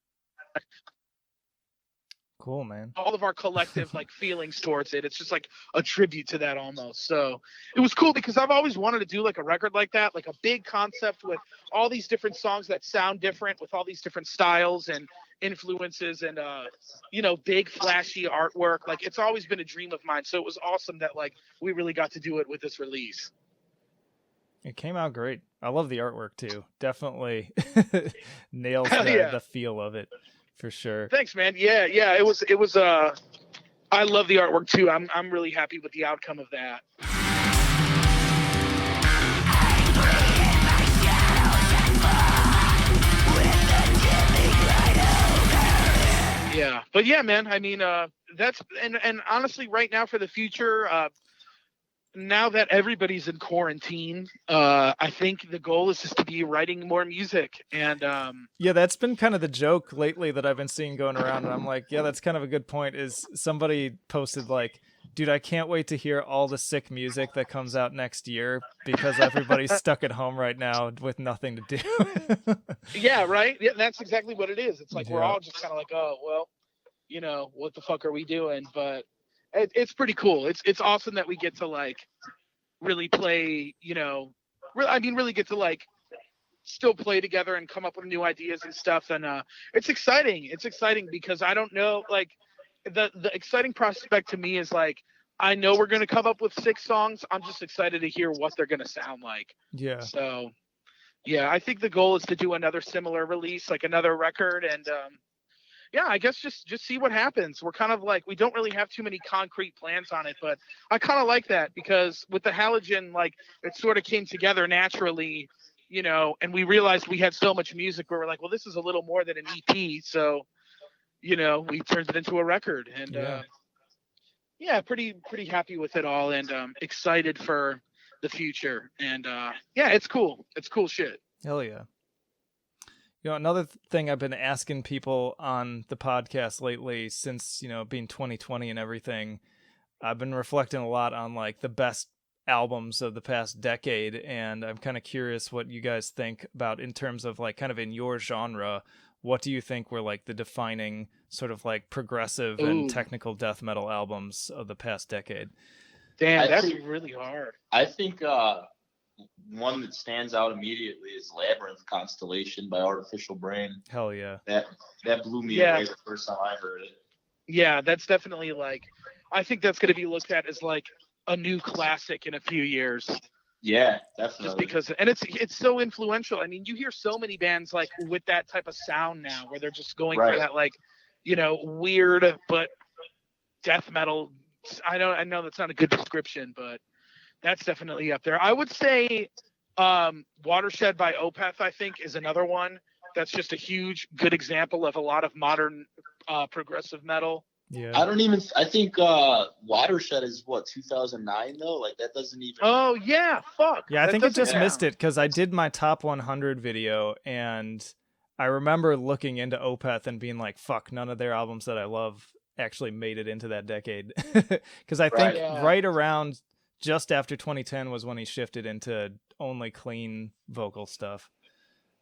Cool, man. All of our collective like feelings towards it. It's just like a tribute to that almost. So it was cool because I've always wanted to do like a record like that, like a big concept with all these different songs that sound different, with all these different styles and influences, and big flashy artwork. Like it's always been a dream of mine. So it was awesome that like we really got to do it with this release. It came out great. I love the artwork too. Definitely nails the feel of it. For sure. Thanks, man. Yeah. It was. I love the artwork too. I'm really happy with the outcome of that. Yeah, but yeah, man. I mean, that's and honestly, right now for the future, now that everybody's in quarantine, I think the goal is just to be writing more music. And yeah, that's been kind of the joke lately that I've been seeing going around. And I'm like, yeah, that's kind of a good point. Is somebody posted like, dude, I can't wait to hear all the sick music that comes out next year because everybody's stuck at home right now with nothing to do. Yeah, right. Yeah, that's exactly what it is. It's like we're all just kind of like, oh, well, what the fuck are we doing? But it's pretty cool. It's awesome that we get to like really play, really get to like still play together and come up with new ideas and stuff. And it's exciting. It's exciting because I don't know, like the exciting prospect to me is like, I know we're going to come up with 6 songs. I'm just excited to hear what they're going to sound like. Yeah. So yeah, I think the goal is to do another similar release, like another record. And yeah, I guess just see what happens. We're kind of like, we don't really have too many concrete plans on it, but I kind of like that because with the Halogen, like it sort of came together naturally, and we realized we had so much music where we're like, well, this is a little more than an EP. So, we turned it into a record, and pretty happy with it all, and excited for the future. And yeah, it's cool. It's cool shit. Hell yeah. Another thing I've been asking people on the podcast lately since, being 2020 and everything, I've been reflecting a lot on like the best albums of the past decade. And I'm kind of curious what you guys think about in terms of like kind of in your genre, what do you think were like the defining sort of like progressive and technical death metal albums of the past decade? Damn, that's really hard. I think one that stands out immediately is Labyrinth Constellation by Artificial Brain. Hell yeah. That blew me away the first time I heard it. Yeah, that's definitely like, I think that's going to be looked at as like a new classic in a few years. Yeah, definitely. Just because, and it's so influential. I mean, you hear so many bands like with that type of sound now, where they're just going for that like, weird but death metal. I know that's not a good description, but that's definitely up there. I would say Watershed by Opeth, I think, is another one that's just a huge, good example of a lot of modern progressive metal. Yeah. I think Watershed is 2009 though? Like that doesn't even. Oh yeah, fuck. Yeah, I think it just missed it because I did my top 100 video and I remember looking into Opeth and being like, fuck, none of their albums that I love actually made it into that decade. Because I think right around just after 2010 was when he shifted into only clean vocal stuff.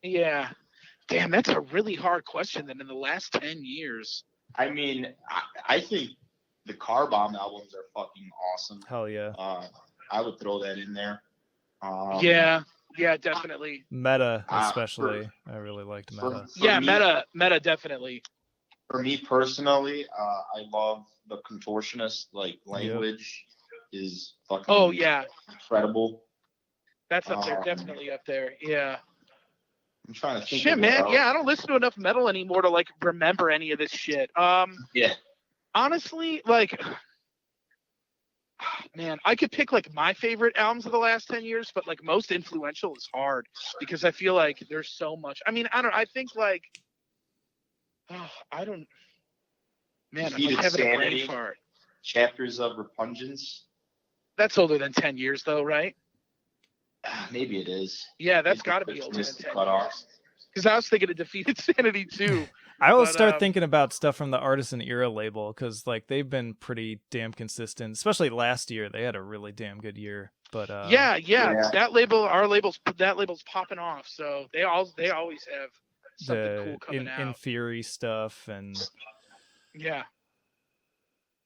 Yeah. Damn, that's a really hard question then in the last 10 years. I mean, I think the Car Bomb albums are fucking awesome. Hell yeah. I would throw that in there. Yeah, definitely. Meta, especially. I really liked Meta. Meta, definitely. For me personally, I love the Contortionist language. Is fucking incredible. That's up there, definitely up there. Yeah. I'm trying to think. Shit, man. Yeah, I don't listen to enough metal anymore to like remember any of this shit. Yeah. Honestly, like man, I could pick like my favorite albums of the last 10 years, but like most influential is hard because I feel like there's so much. I mean, I think like, I don't, man, I'm like Defeated having a brain Sanity. fart. Chapters of Repugnance. That's older than 10 years though, right? Maybe it is. Yeah, that's Maybe got to be it's older than missed the 10 cutoff. years. Because I was thinking of Defeated Sanity too. I will But, start thinking about stuff from the Artisan Era label because like they've been pretty damn consistent. Especially last year, they had a really damn good year. But yeah, Yeah. that label, that label's popping off. So they always have something the cool coming out. in Fury stuff and Yeah,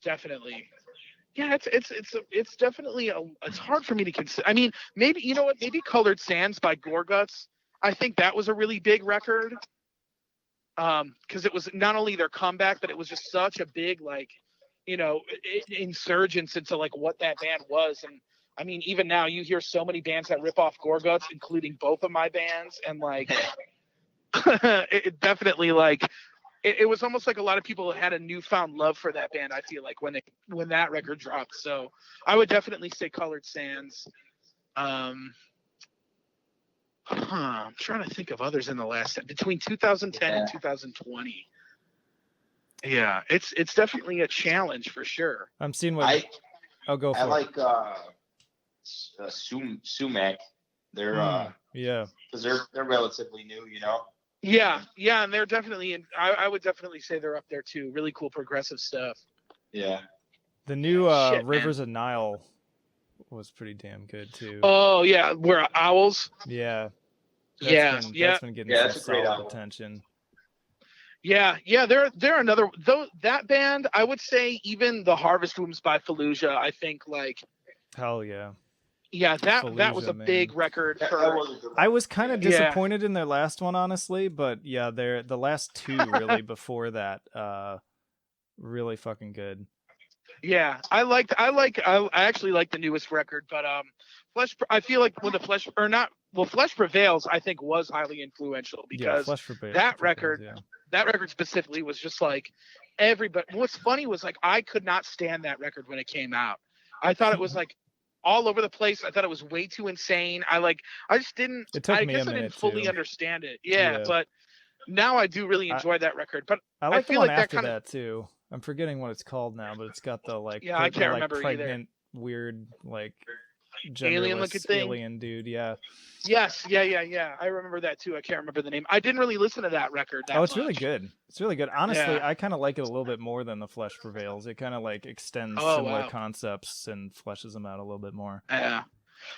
definitely. Yeah, it's definitely it's hard for me to consider. I mean, maybe you know what? Maybe Colored Sands by Gorguts. I think that was a really big record. Because it was not only their comeback, but it was just such a big like, insurgence into like what that band was. And I mean, even now you hear so many bands that rip off Gorguts, including both of my bands, and like, it definitely like. It was almost like a lot of people had a newfound love for that band. I feel like when that record dropped. So I would definitely say Colored Sands. I'm trying to think of others in the last between 2010 and 2020. Yeah, it's definitely a challenge for sure. I'm seeing what I'll go for. I like Sumac. They're yeah, because they're relatively new, you know. Yeah, and they're definitely I would definitely say they're up there too. Really cool progressive stuff. Yeah. the new Shit, Rivers of Nile was pretty damn good too. Oh yeah, we're owls. Yeah. That's That's been getting that's some a great solid album. attention. Yeah, they're another though that band. I would say even the Harvest Wombs by Fallujah. I think like Hell yeah. that was a Fallujah, big man. record That for. was a good one. I was kind of Yeah. disappointed in their last one, honestly, but yeah, the last two really before that, really fucking good. Yeah, I actually like the newest record, but Flesh. I feel like when the Flesh or not, well, Flesh Prevails, I think was highly influential Yeah, because Flesh for that record, yeah. that record specifically was just like everybody. What's funny was like I could not stand that record when it came out. I thought it was like all over the place. I thought it was way too insane. I just didn't. It took I me guess a I didn't minute, fully too. understand it. Yeah, Yeah. but now I do really enjoy that record. But I like the feel one like that after kinda- that too. I'm forgetting what it's called now, but it's got the like Yeah, I can't remember either. pregnant weird like Alien-looking genderless thing. alien dude. Yeah. Yes, yeah. I remember that too. I can't remember the name. I didn't really listen to that record. It's really good. It's really good. Honestly, Yeah. I kind of like it a little bit more than the Flesh Prevails. It kind of like extends Oh, similar wow. concepts and fleshes them out a little bit more. Yeah.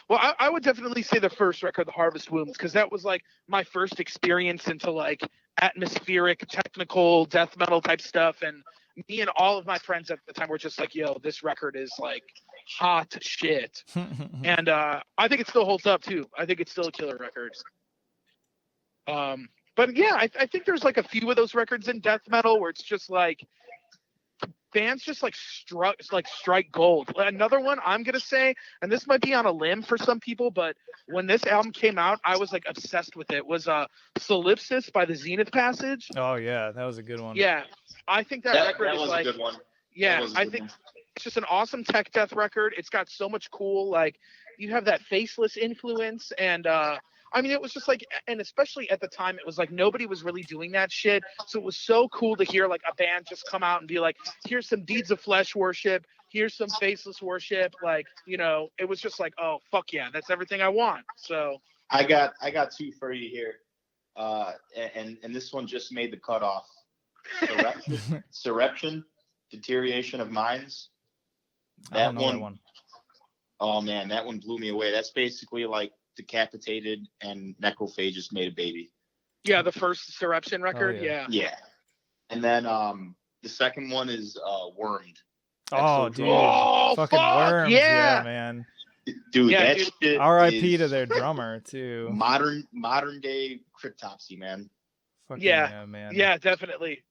Well, I would definitely say the first record, The Harvest Wombs, because that was like my first experience into like atmospheric, technical death metal type stuff. And me and all of my friends at the time were just like, yo, this record is like hot shit. And I think it still holds up too. I think it's still a killer record. But yeah, I think there's like a few of those records in death metal where it's just like bands just like strike gold. Another one I'm gonna say, and this might be on a limb for some people, but when this album came out, I was like obsessed with it. Was Solipsis by the Zenith Passage. Oh yeah, that was a good one. Yeah, I think that record is was like a good one. yeah, That was a I good think one. it's just an awesome tech death record. It's got so much cool, like you have that faceless influence, and I mean, it was just like, and especially at the time, it was like nobody was really doing that shit. So it was so cool to hear like a band just come out and be like, here's some Deeds of Flesh worship, here's some faceless worship. Like, it was just like, oh fuck yeah, that's everything I want. So I got two for you here, and this one just made the cutoff. Surreption, Deterioration of Minds. I don't know that one. Oh man, that one blew me away. That's basically like Decapitated and Necrophagist made a baby. yeah, the first Surreption record. Oh, yeah. Yeah. And then the second one is Wormed. Oh, Exodrome. dude. Oh, Fucking fuck, Worms. yeah. Man. Dude, Yeah, that dude. shit R.I.P. is to their drummer, too. modern day Cryptopsy, man. Fucking Yeah. man. Yeah, definitely.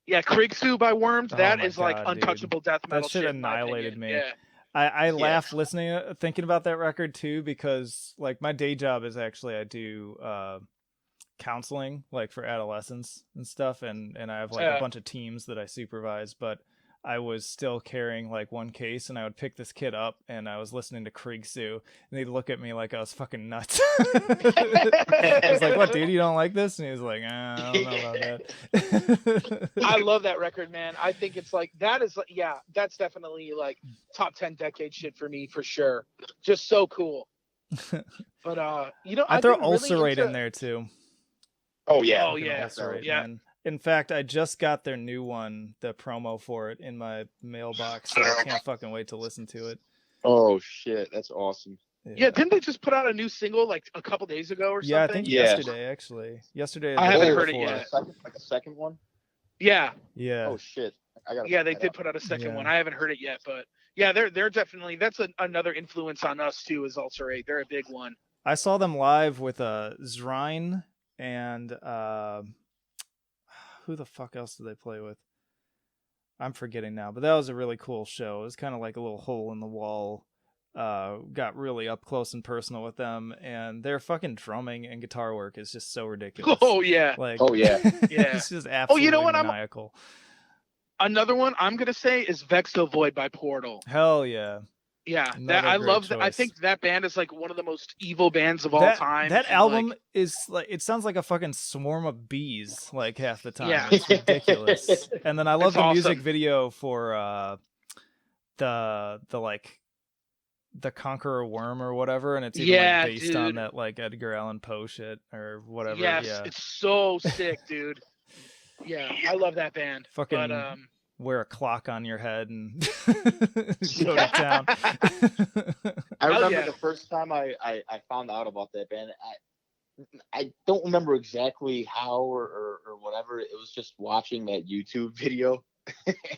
Yeah, Krigsu by Worms. Oh That my is like God, dude. untouchable death metal. That shit shit in my annihilated opinion. me. Yeah. I Yeah. laugh thinking about that record too, because like my day job is actually I do counseling like for adolescents and stuff, and I have like a bunch of teams that I supervise, but I was still carrying like one case, and I would pick this kid up, and I was listening to Krieg Sue, and they'd look at me like I was fucking nuts. I was like, "What, dude? You don't like this?" And he was like, "I don't know about that." I love that record, man. I think it's like that is like, yeah, that's definitely like top 10 decade shit for me for sure. Just so cool. But you know, I I've throw been really Ulcerate into... in there too. Oh yeah. Oh yeah. Ulcerate, Yeah. man. In fact, I just got their new one, the promo for it, in my mailbox, so I can't fucking wait to listen to it. Oh shit, that's awesome. Yeah, didn't they just put out a new single like a couple days ago or something? Yeah, I think Yeah. yesterday, actually. Yesterday. Or I the haven't day heard it before. yet. Like a second one. Yeah. Yeah. Oh shit. I gotta Yeah, look they that did up. put out a second Yeah. one. I haven't heard it yet, but yeah, they're definitely, that's another influence on us too, is Ulcerate. They're a big one. I saw them live with Zrine and who the fuck else did they play with? I'm forgetting now, but that was a really cool show. It was kind of like a little hole in the wall. Got really up close and personal with them, and their fucking drumming and guitar work is just so ridiculous. Oh yeah. Like, Oh, yeah. Yeah. it's just absolutely you know what? maniacal. Another one I'm gonna say is Vexo Void by Portal. Hell yeah. Yeah, Another I great love that. I choice. think that band is like one of the most evil bands of all time. That and, album like, is like, it sounds like a fucking swarm of bees like half the time. Yeah. It's ridiculous. And then I love It's the music awesome. video for the like the Conqueror Worm or whatever, and it's even Yeah, like based on dude. that like Edgar Allan Poe shit or whatever. Yes, Yeah. it's so sick, dude. Yeah, I love that band. Fucking But wear a clock on your head and go to town. I remember yeah. the first time I found out about that band. I don't remember exactly how or whatever. It was just watching that YouTube video,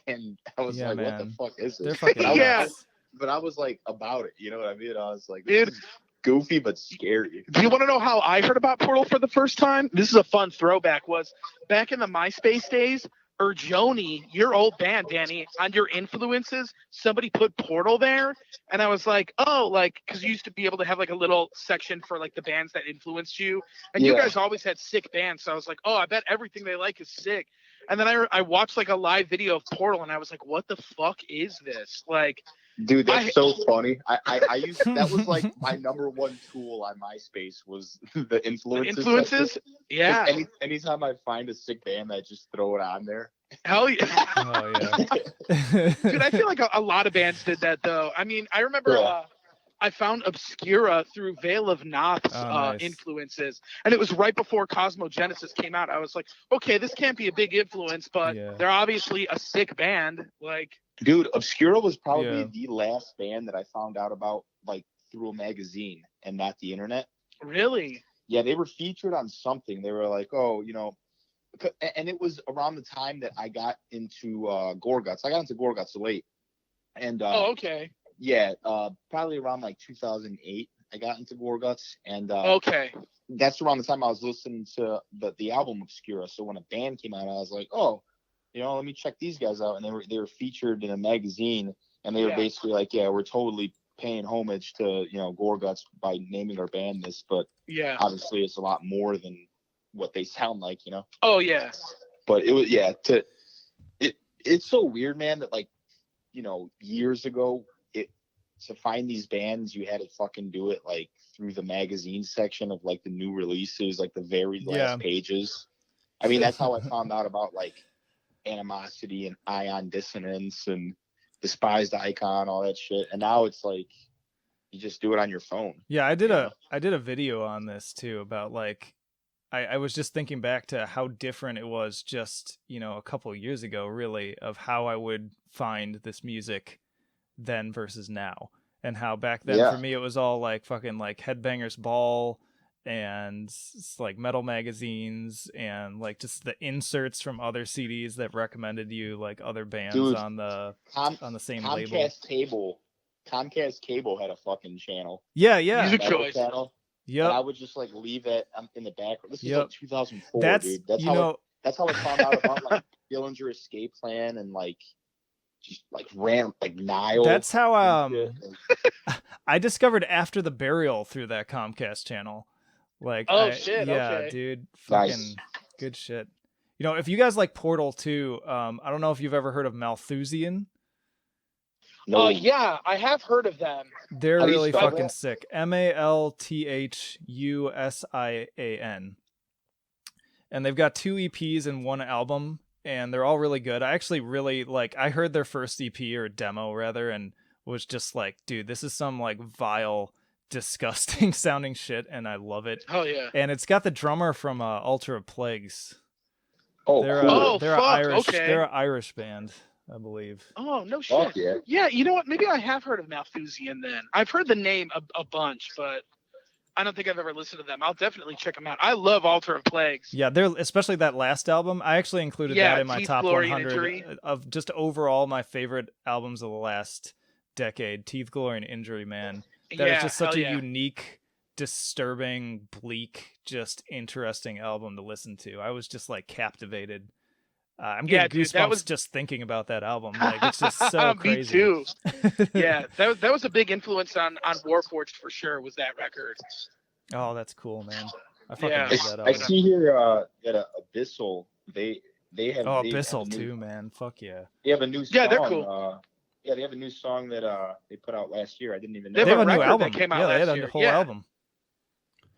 and I was Yeah, like, man. "What the fuck is this?" They're fucking Yeah. nuts. But I was like about it. You know what I mean? I was like, Dude. "This is goofy but scary." Do you want to know how I heard about Portal for the first time? This is a fun throwback. Was back in the MySpace days, Joni, your old band, Danny, on your influences, somebody put Portal there, and I was like, oh, like, because you used to be able to have like a little section for like the bands that influenced you, and you Yeah. guys always had sick bands, so I was like, oh, I bet everything they like is sick. And then I watched like a live video of Portal, and I was like, what the fuck is this? Like, Dude, that's so funny. I used that was like my number one tool on MySpace was the influences. influences? Yeah. Anytime I find a sick band, I just throw it on there. Hell yeah. Oh yeah. Dude, I feel like a lot of bands did that though. I mean, I remember Yeah. I found Obscura through Veil of Noth's nice. influences, and it was right before Cosmogenesis came out. I was like, okay, this can't be a big influence, but Yeah. they're obviously a sick band. Like, Dude, Obscura was probably Yeah. the last band that I found out about like through a magazine and not the internet. really? Yeah, they were featured on something. They were like, oh, you know, and it was around the time that I got into Gorguts. I got into Gorguts late, and Oh, okay. yeah, probably around like 2008, I got into Gorguts, and Okay. that's around the time I was listening to the album Obscura. So when a band came out, I was like, oh, you know, let me check these guys out. And they were featured in a magazine, and they were Yeah. basically like, yeah, we're totally paying homage to, you know, Gorguts by naming our band this, but Yeah. obviously it's a lot more than what they sound like, you know. Oh yeah. But it was, yeah, it's so weird, man, that like, you know, years ago, to find these bands, you had to fucking do it like through the magazine section of like the new releases, like the very last Yeah. pages. I mean, that's how I found out about like Animosity and Ion Dissonance and Despised Icon, all that shit. And now it's like you just do it on your phone. Yeah, I did Yeah. a video on this too about like I was just thinking back to how different it was just, you know, a couple of years ago really, of how I would find this music then versus now. And how back then Yeah. for me it was all like fucking like Headbangers Ball and like metal magazines and like just the inserts from other CDs that recommended you like other bands Dude, on the same label. Comcast Cable had a fucking channel. Yeah, yeah. Music Metal choice. channel. Yep. And I would just like leave it in the background. This is Yep. like 2004, That's dude. That's you how know that's how I found out about like Dillinger Escape Plan and like just like Nile. that's how and I discovered After the Burial through that Comcast channel. Like, Oh, shit, yeah, okay. dude, Nice. fucking good shit. You know, if you guys like Portal too, I don't know if you've ever heard of Malthusian. No. Yeah, I have heard of them. They're How do you really spell fucking that? sick. Malthusian. And they've got 2 EPs and 1 album, and they're all really good. I actually really I heard their first EP or demo rather, and was just like, dude, this is some like vile, disgusting sounding shit, and I love it. Oh yeah. And it's got the drummer from Altar of Plagues. Oh, They're cool. Oh, they're fuck, Irish. okay. They're an Irish band, I believe. Oh, no shit. Fuck yeah. Yeah, you know what? Maybe I have heard of Malthusian then. I've heard the name a bunch, but I don't think I've ever listened to them. I'll definitely check them out. I love Altar of Plagues. Yeah, they're especially that last album. I actually included Yeah, that in my Teeth, top Glory, and 100 Injury. of just overall my favorite albums of the last decade. Teeth, Glory, and Injury, man. That is just such a unique, disturbing, bleak, just interesting album to listen to. I was just like captivated. I'm getting goosebumps just thinking about that album. Like it's just so crazy. Me too. Yeah, that was a big influence on Warforged for sure. Was that record? Oh, that's cool, man. I fucking Yeah. love that album. I see here that Abyssal, they have Abyssal too, man. Fuck yeah. They have a new song. Yeah, they're cool. They have a new song that they put out last year. I didn't even know. They have a new record album that came out yeah, they last had a year. whole Yeah. album.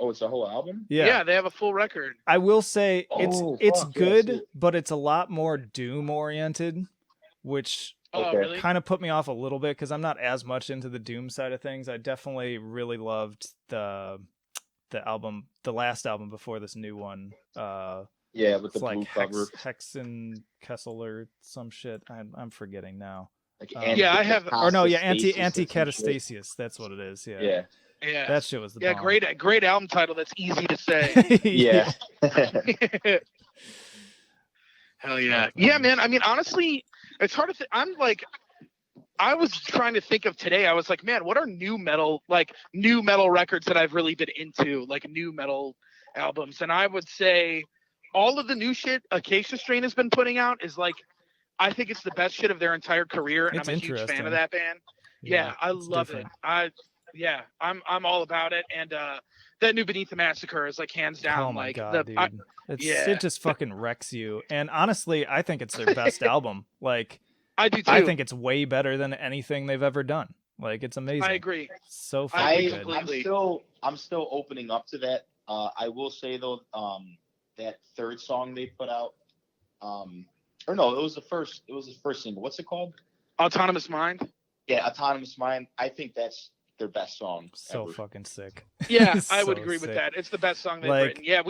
Oh, it's a whole album? Yeah, they have a full record. I will say it's Oh, fuck, yeah, I see good, it. but it's a lot more Doom oriented, which Oh, Okay. really? kind of put me off a little bit because I'm not as much into the Doom side of things. I definitely really loved the album, the last album before this new one. Yeah, with It's the like blue cover. Hexen Kessel or some shit. I'm forgetting now. Like Yeah, I have- Or no, yeah, Anti-Catastasis or some shit. Anti-Catastasius. That's what it is. Yeah. Yeah. Yeah. That shit was the Yeah, bomb. great album title. That's easy to say. Yeah. Hell yeah. Yeah, man. I mean, honestly, it's hard to I was trying to think of today. I was like, man, what are new metal records that I've really been into, like new metal albums? And I would say all of the new shit Acacia Strain has been putting out is like, I think it's the best shit of their entire career. And It's I'm a huge fan interesting. of that band. Yeah, I it's love different. it. I'm all about it. And that new Beneath the Massacre is like hands down. Oh my like god, dude. It just fucking wrecks you. And honestly, I think it's their best album. Like I do too. I think it's way better than anything they've ever done. Like it's amazing. I agree. So I fucking agree. good. I'm still opening up to that. I will say though, that third song they put out, or no, it was the first single. What's it called? Autonomous Mind. Yeah, Autonomous Mind. I think that's their best song. So ever. fucking sick. Yeah, It's I would so agree with sick. that. It's the best song they've Like- written. Yeah,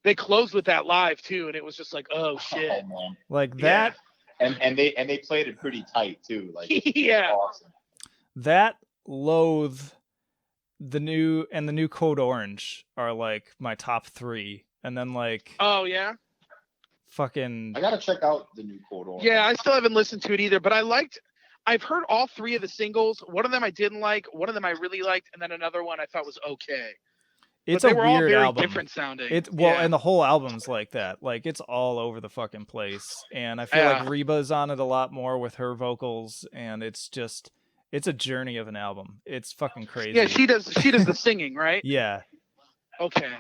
they closed with that live too, and it was just like, oh shit. Oh, man. Like Yeah. that And they played it pretty tight too. Like Yeah. awesome. that Loathe, the new Code Orange are like my top 3. And then like Oh yeah. fucking I gotta check out the new Cold Orange. Yeah, I still haven't listened to it either, but I've heard all 3 of the singles. One of them I didn't like, one of them I really liked, and then another one I thought was okay. it's But they a were all weird very album. different sounding. And Yeah. the whole album's like that. Like it's all over the fucking place. And I feel Yeah. like Reba's on it a lot more with her vocals, and it's a journey of an album. It's fucking crazy. Yeah, she does the singing, right? Yeah. Okay.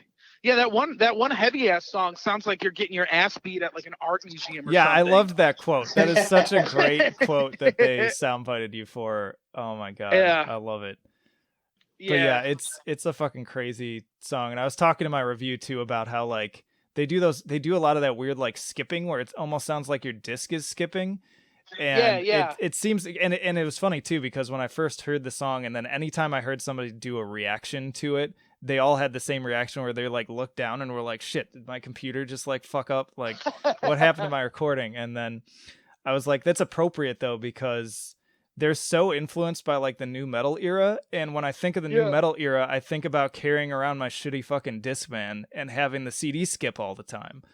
Yeah, that one heavy ass song sounds like you're getting your ass beat at like an art museum or Yeah, something. I loved that quote. That is such a great quote that they soundbited you for. Oh my god. Yeah. I love it. But yeah, it's a fucking crazy song. And I was talking to my review too about how like they do a lot of that weird like skipping where it almost sounds like your disc is skipping. And Yeah. it seems and it was funny too because when I first heard the song and then anytime I heard somebody do a reaction to it, they all had the same reaction where they like looked down and were like, shit, did my computer just like fuck up? Like what happened to my recording? And then I was like, that's appropriate though, because they're so influenced by like the new metal era. And when I think of the new metal era, I think about carrying around my shitty fucking Discman and having the CD skip all the time.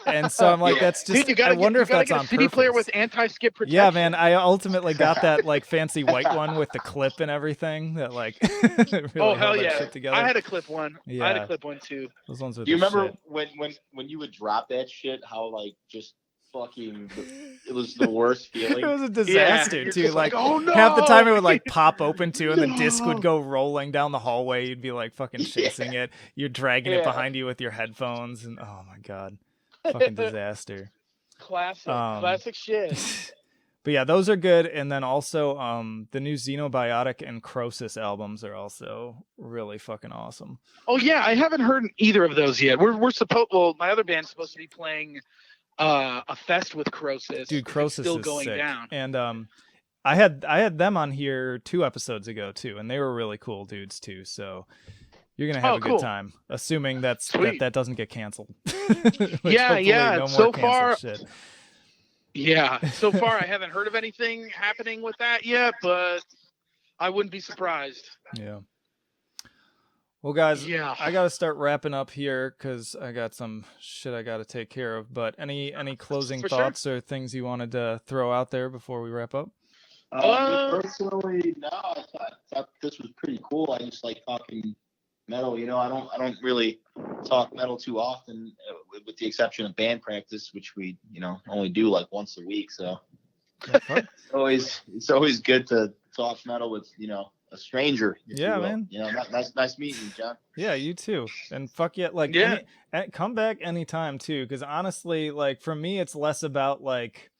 And so I'm like, that's just, Dude, I wonder if that's get a on CD player purpose. with anti-skip protection. Yeah, man, I ultimately got that like fancy white one with the clip and everything that like really Oh held hell that yeah! shit together. I had a clip one. Yeah. I had a clip one too. Those ones were Do you the remember shit. when you would drop that shit? How like just fucking it was the worst feeling. It was a disaster you're too. just Like, oh no! half the time it would like pop open too, and the disc would go rolling down the hallway. You'd be like fucking chasing it. You're dragging it Yeah. behind you with your headphones, and oh my god. Fucking disaster. Classic shit. But yeah, those are good. And then also the new Xenobiotic and Crosis albums are also really fucking awesome. Oh yeah, I haven't heard either of those yet. We're supposed. Well, my other band's supposed to be playing a fest with Crosis. Dude, if it's Crosis still is going sick. down. And I had them on here 2 episodes ago too, and they were really cool dudes too. So you're gonna have a cool. good time, assuming that doesn't get canceled. Yeah. No so more far, shit. Yeah, so far I haven't heard of anything happening with that yet, but I wouldn't be surprised. Yeah. Well, guys, Yeah. I gotta start wrapping up here because I got some shit I gotta take care of. But any closing thoughts or things you wanted to throw out there before we wrap up? Personally, no. I thought this was pretty cool. I just like talking metal. I don't really talk metal too often, with the exception of band practice, which we only do like once a week. So it's always good to talk metal with a stranger. Yeah, man. Nice meeting you, John. Yeah, you too. And fuck yeah, like come back anytime too. Because honestly, like for me, it's less about like,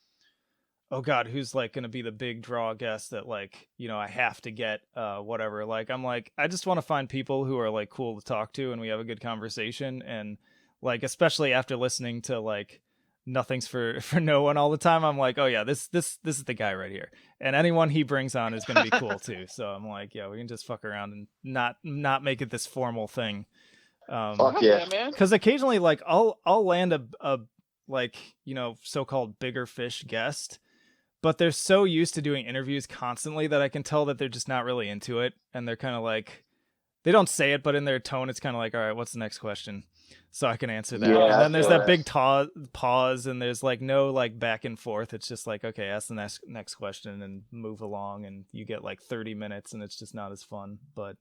oh God, who's like gonna be the big draw guest that like I have to get whatever. Like I'm like I just want to find people who are like cool to talk to and we have a good conversation. And like especially after listening to like Nothing's for No One all the time, I'm like, oh yeah, this is the guy right here. And anyone he brings on is gonna be cool too. So I'm like, yeah, we can just fuck around and not make it this formal thing. Fuck yeah, man. Because occasionally like I'll land a like so-called bigger fish guest. But they're so used to doing interviews constantly that I can tell that they're just not really into it. And they're kind of like, they don't say it, but in their tone, it's kind of like, all right, what's the next question? So I can answer that. Yeah, and then there's that big pause and there's like no like back and forth. It's just like, okay, ask the next question and move along. And you get like 30 minutes and it's just not as fun. But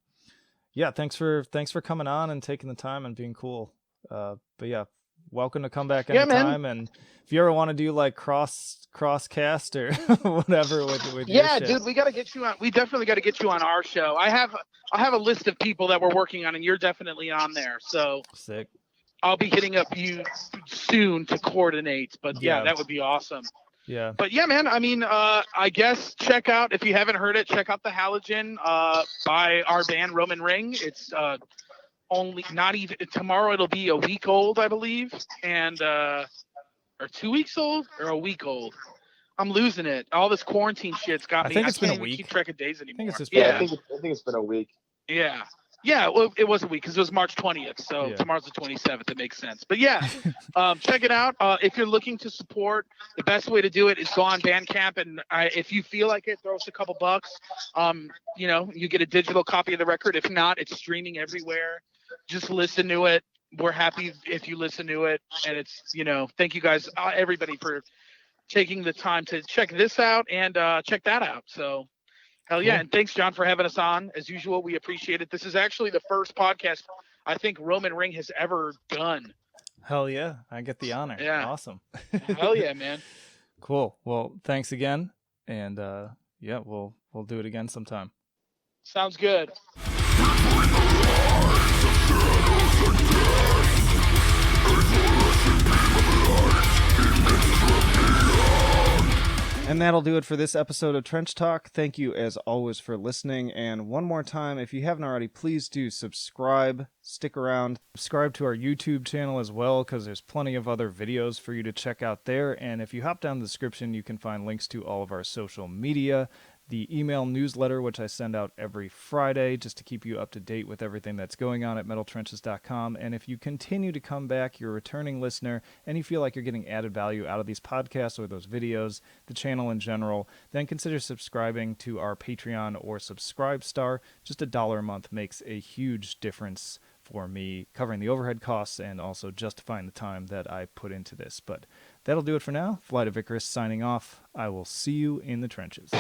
yeah, thanks for coming on and taking the time and being cool. But yeah, welcome to come back anytime. Man. And if you ever want to do like crosscast or whatever with your shit. Dude, we got to get you on. We definitely got to get you on our show. I have a list of people that we're working on, and you're definitely on there. So sick. I'll be hitting up you soon to coordinate. But yeah, that would be awesome. Yeah. But yeah, man. I mean, I guess check out, if you haven't heard it, check out the Halogen by our band Roman Ring. It's only not even tomorrow. It'll be a week old, I believe, and or 2 weeks old or a week old. I'm losing it. All this quarantine shit's got me. I think it's been a can't even week. Keep track of days anymore. I think it's just I think it's been a week. Yeah. Well, it was a week because it was March 20th. So tomorrow's the 27th. It makes sense. But yeah, check it out. If you're looking to support, the best way to do it is go on Bandcamp. And if you feel like it, throw us a couple bucks. You get a digital copy of the record. If not, it's streaming everywhere. Just listen to it. We're happy if you listen to it. And it's, thank you guys, everybody, for taking the time to check this out and check that out. So hell yeah. And thanks, John, for having us on. As usual, we appreciate it. This is actually the first podcast I think Roman Ring has ever done. Hell yeah. I get the honor. Yeah. Awesome. Hell yeah, man. Cool. Well, thanks again. And yeah, we'll do it again sometime. Sounds good. And that'll do it for this episode of Trench Talk. Thank you, as always, for listening. And one more time, if you haven't already, please do subscribe. Stick around. Subscribe to our YouTube channel as well, because there's plenty of other videos for you to check out there. And if you hop down the description, you can find links to all of our social media, the email newsletter, which I send out every Friday just to keep you up to date with everything that's going on at metaltrenches.com. And if you continue to come back, you're a returning listener, and you feel like you're getting added value out of these podcasts or those videos, the channel in general, then consider subscribing to our Patreon or Subscribestar. Just $1 a month makes a huge difference for me, covering the overhead costs and also justifying the time that I put into this. But that'll do it for now. Flight of Icarus signing off. I will see you in the trenches.